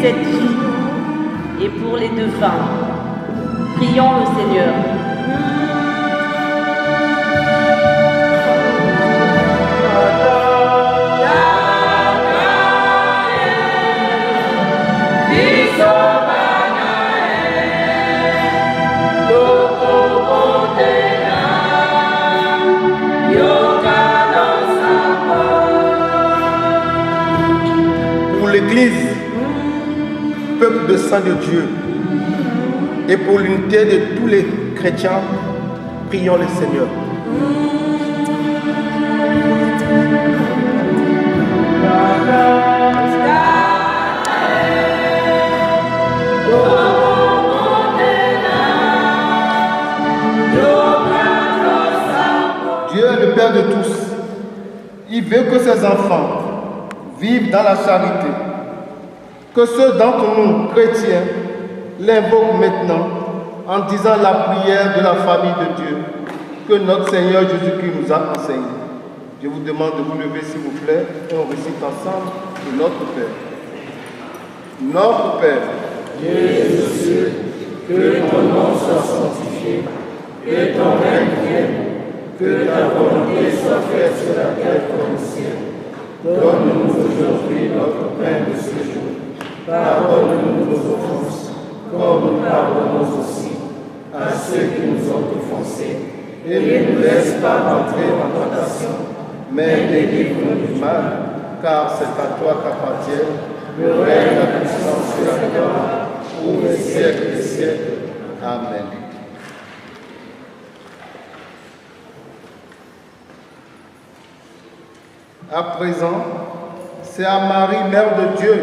S5: Cette vie et pour les défunts, prions le Seigneur.
S4: Pour l'Église, peuple de saints de Dieu, et pour l'unité de tous les chrétiens, prions le Seigneur. Dieu est le Père de tous. Il veut que ses enfants vivent dans la charité. Que ceux d'entre nous, chrétiens, l'invoquent maintenant en disant la prière de la famille de Dieu que notre Seigneur Jésus-Christ nous a enseignée. Je vous demande de vous lever s'il vous plaît et on récite ensemble de notre Père. Notre Père,
S13: Dieu est aux cieux, que ton nom soit sanctifié, que ton règne vienne, que ta volonté soit faite sur la terre comme au ciel. Donne-nous aujourd'hui notre pain de ce jour. Pardonne-nous nos offenses, comme nous pardonnons aussi à ceux qui nous ont offensés. Et ne nous laisse pas entrer en tentation, mais délivre-nous du mal, car c'est à toi qu'appartient le règne, la puissance et la gloire, pour les siècles des siècles. Amen.
S4: À présent, c'est à Marie, Mère de Dieu,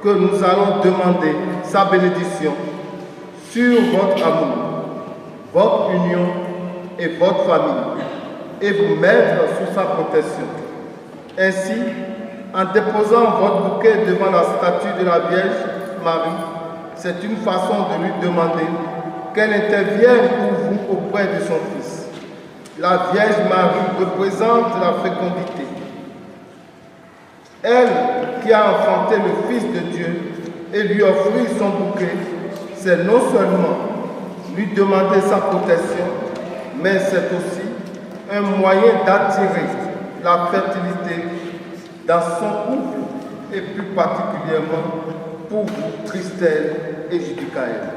S4: que nous allons demander sa bénédiction sur votre amour, votre union et votre famille, et vous mettre sous sa protection. Ainsi, en déposant votre bouquet devant la statue de la Vierge Marie, c'est une façon de lui demander qu'elle intervienne pour vous auprès de son Fils. La Vierge Marie représente la fécondité. Elle qui a enfanté le Fils de Dieu et lui offrir son bouquet, c'est non seulement lui demander sa protection, mais c'est aussi un moyen d'attirer la fertilité dans son couple et plus particulièrement pour vous, Christelle et Judicaël.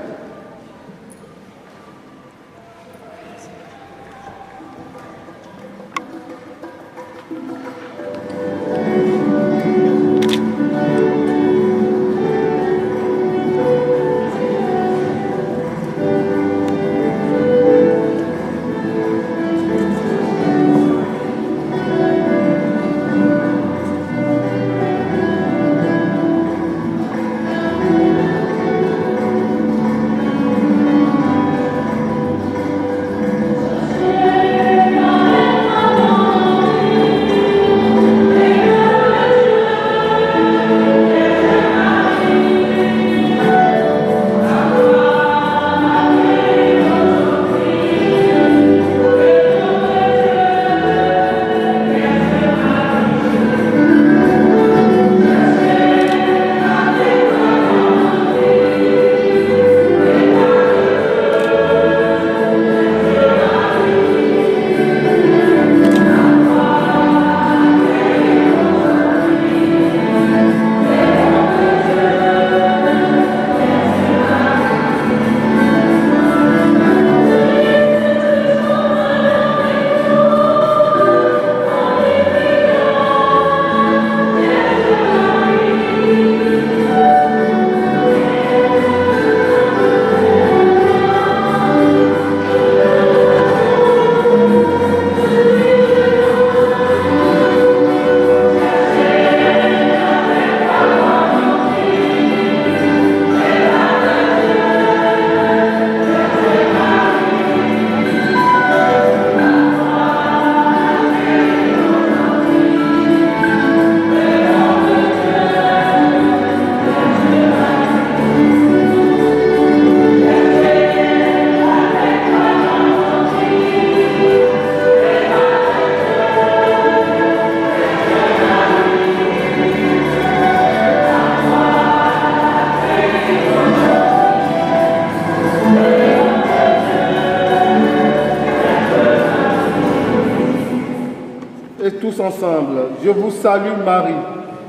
S4: tous ensemble. Je vous salue Marie,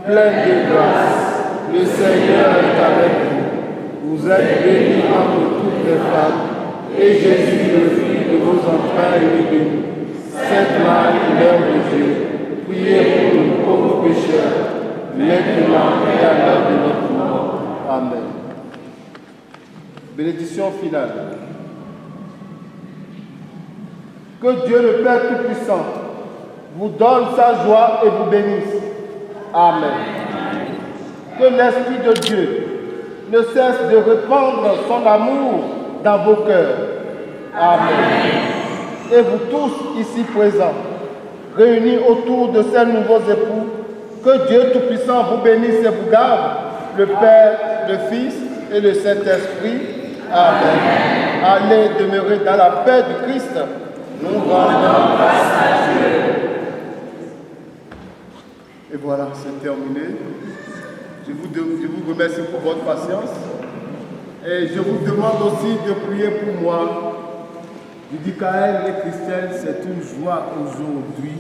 S4: pleine de grâce. Le Seigneur est avec vous. Vous êtes bénie entre toutes les femmes, et Jésus, le fruit de vos entrailles, est béni. Sainte Marie, Mère de Dieu, priez pour nous pauvres pécheurs, maintenant et à l'heure de notre mort. Amen. Bénédiction finale. Que Dieu le Père Tout-Puissant vous donne sa joie et vous bénisse. Amen. Que l'Esprit de Dieu ne cesse de répandre son amour dans vos cœurs. Amen. Et vous tous ici présents, réunis autour de ces nouveaux époux, que Dieu Tout-Puissant vous bénisse et vous garde, le Père, le Fils et le Saint-Esprit. Amen. Allez demeurer dans la paix du Christ. Nous rendons grâce à Dieu. Et voilà, c'est terminé. Je vous remercie pour votre patience. Et je vous demande aussi de prier pour moi. Je dis Kaël et Christelle, c'est une joie aujourd'hui,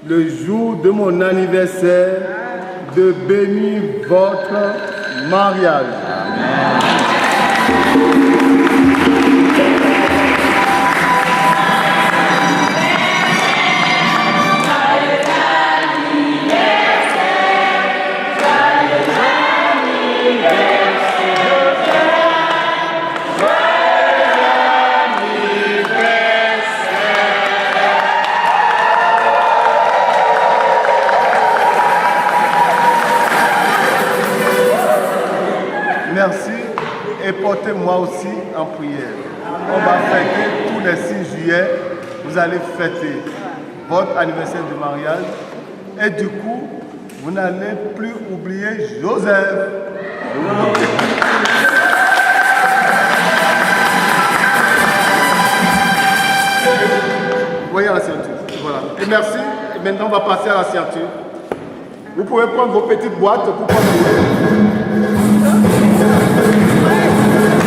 S4: le jour de mon anniversaire, de bénir votre mariage. Amen. Merci et portez-moi aussi en prière. On va fêter tous les 6 juillet, vous allez fêter votre anniversaire de mariage et du coup, vous n'allez plus oublier Joseph. Voyez la ceinture. Voilà. Et merci. Et maintenant, on va passer à la ceinture. Vous pouvez prendre vos petites boîtes pour prendre
S13: Amen.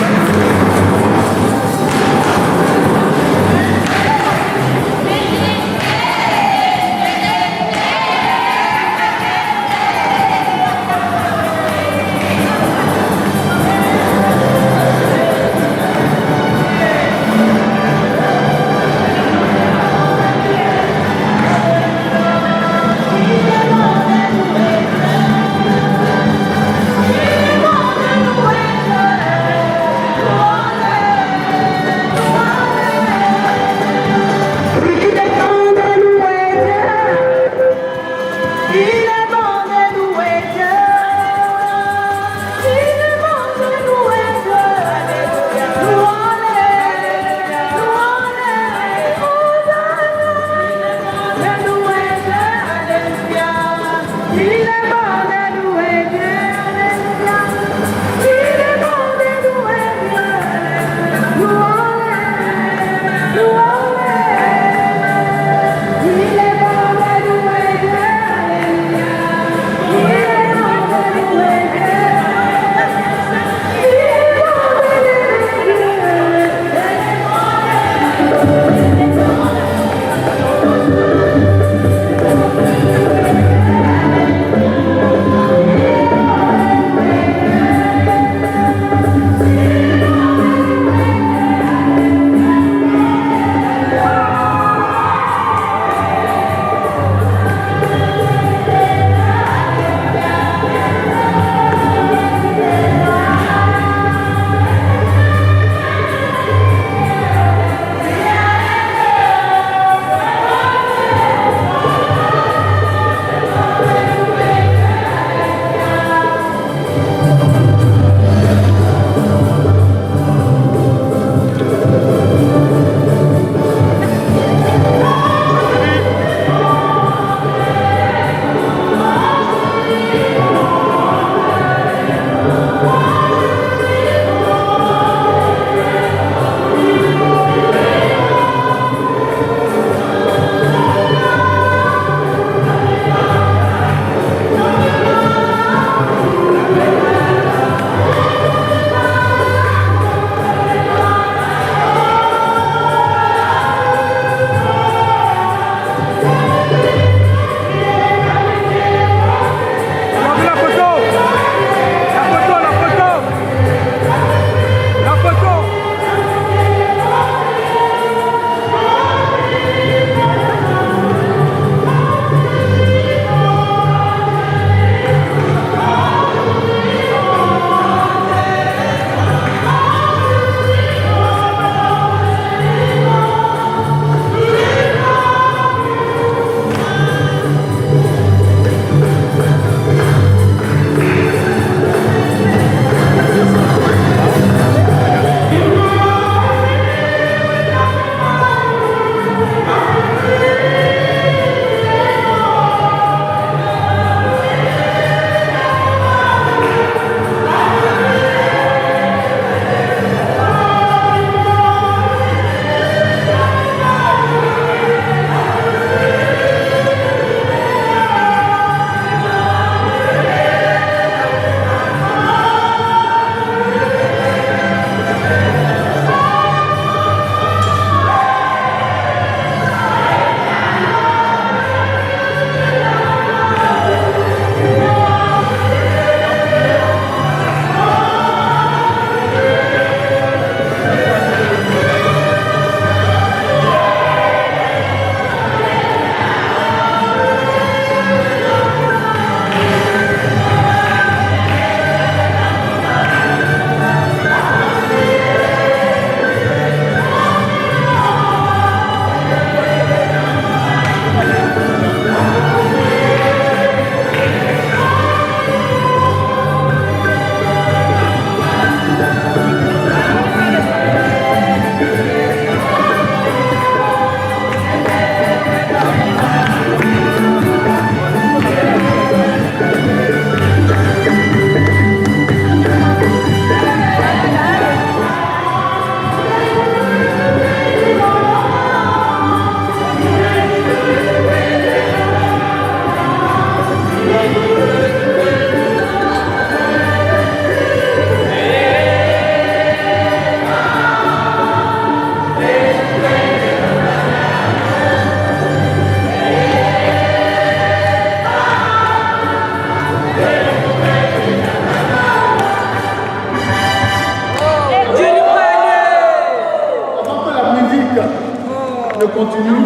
S4: je continue.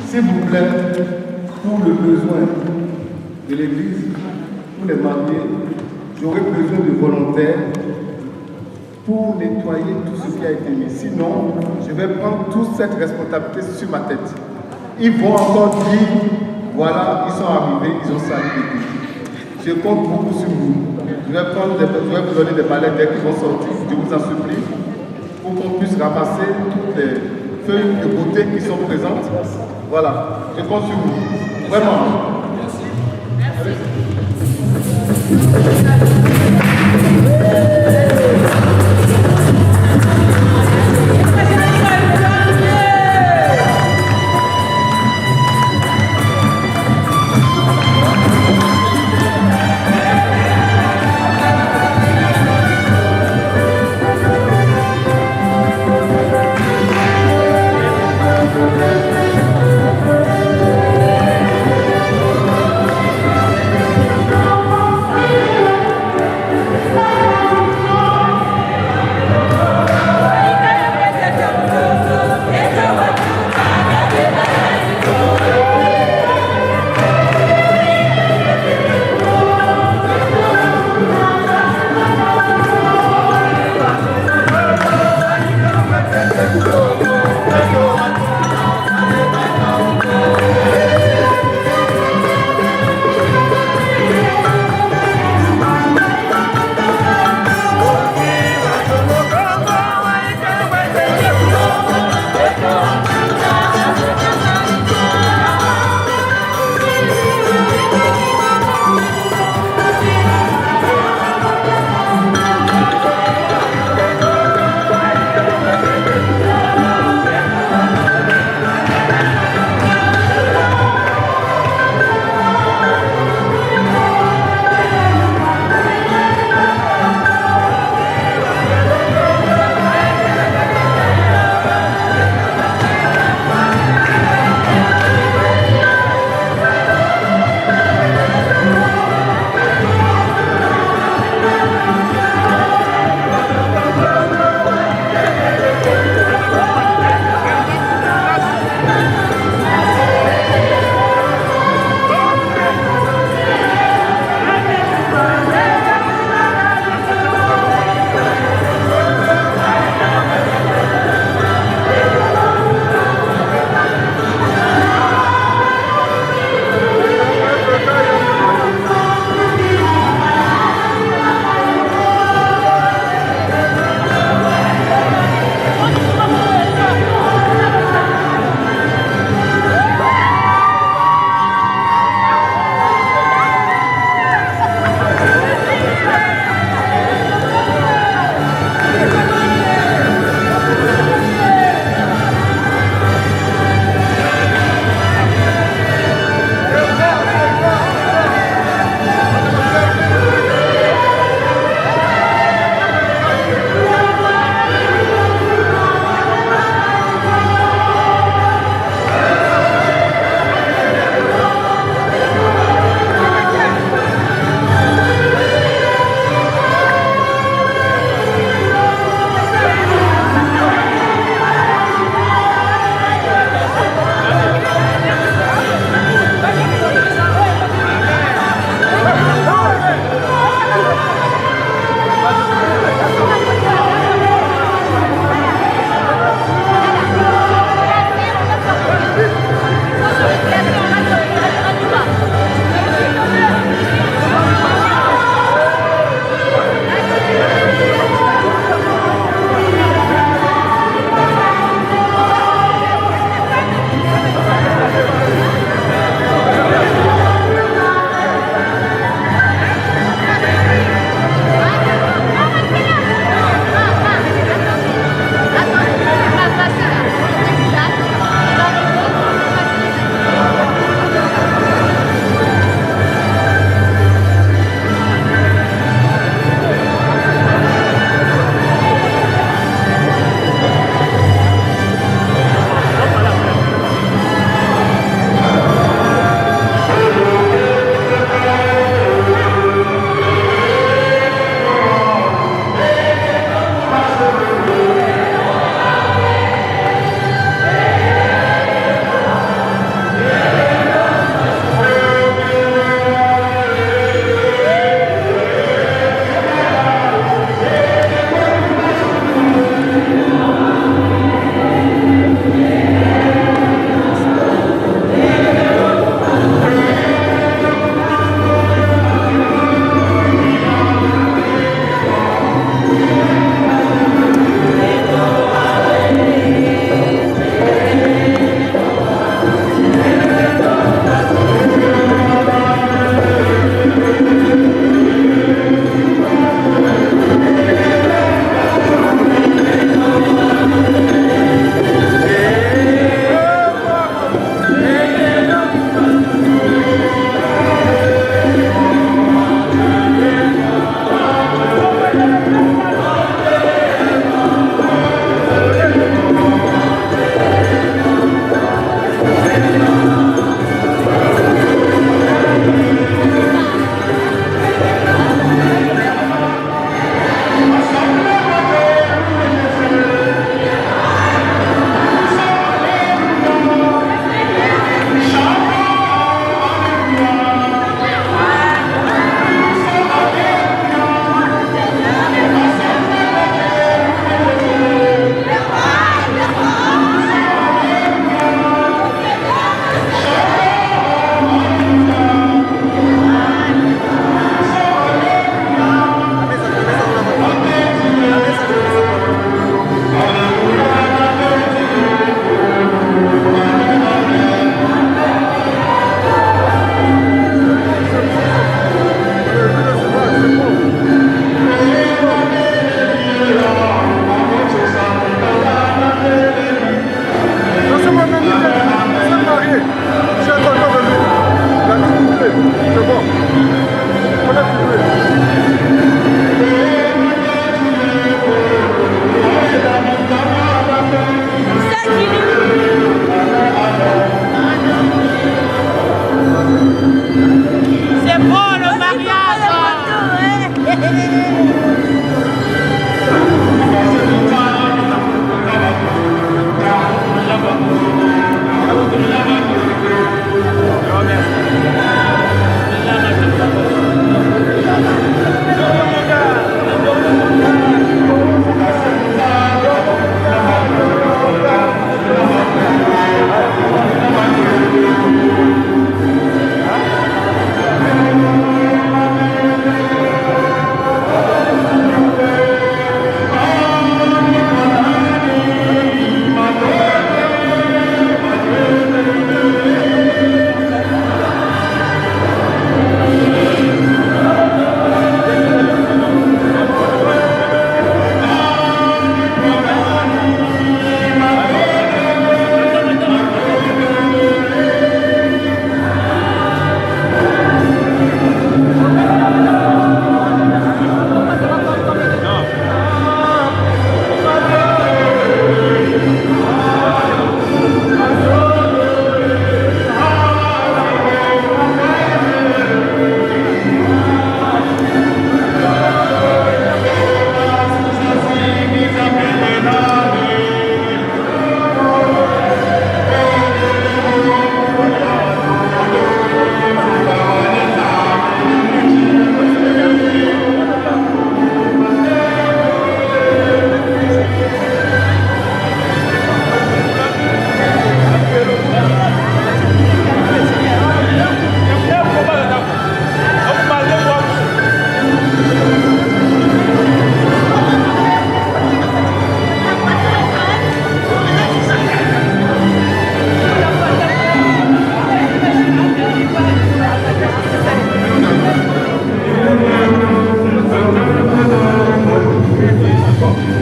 S4: S'il vous plaît, pour le besoin de l'église, pour les mariés, j'aurai besoin de volontaires pour nettoyer tout ce qui a été mis. Sinon, je vais prendre toute cette responsabilité sur ma tête. Ils vont encore dire, voilà, ils sont arrivés, ils ont sali l'église. Je compte beaucoup sur vous. Je vais vous donner des balais dès qu'ils vont sortir, je vous en supplie, pour qu'on puisse ramasser toutes les feuilles de beauté qui sont présentes. Voilà, je compte sur vous. Vraiment.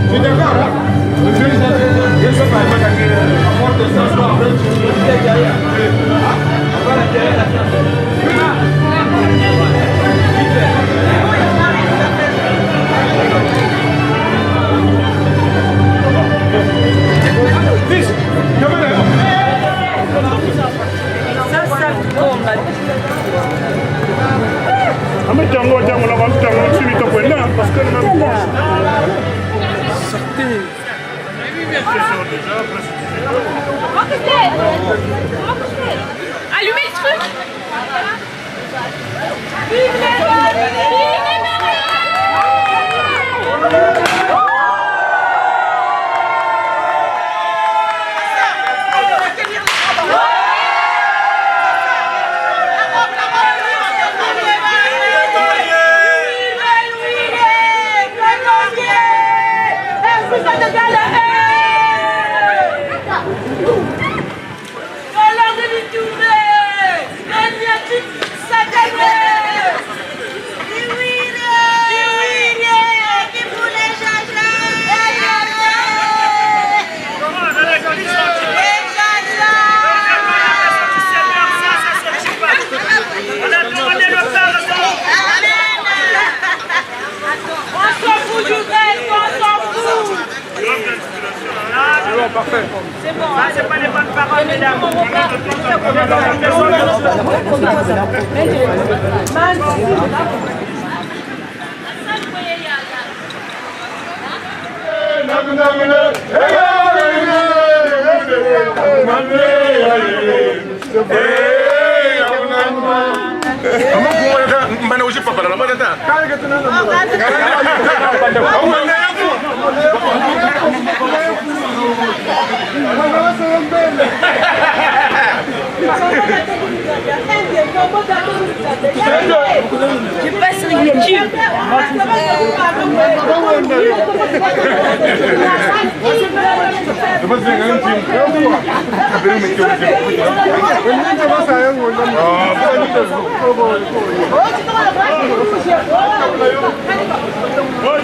S4: Tu es d'accord, hein? Je sais pas, apporte ça, soit après, tu es derrière. On va la derrière la
S3: allumez le truc. Vive les Marais! Vive les Marais!
S4: Parfait.
S3: C'est bon, hein, c'est pas les bonnes paroles, mesdames.
S1: Tu passes ridicule.
S4: Oh,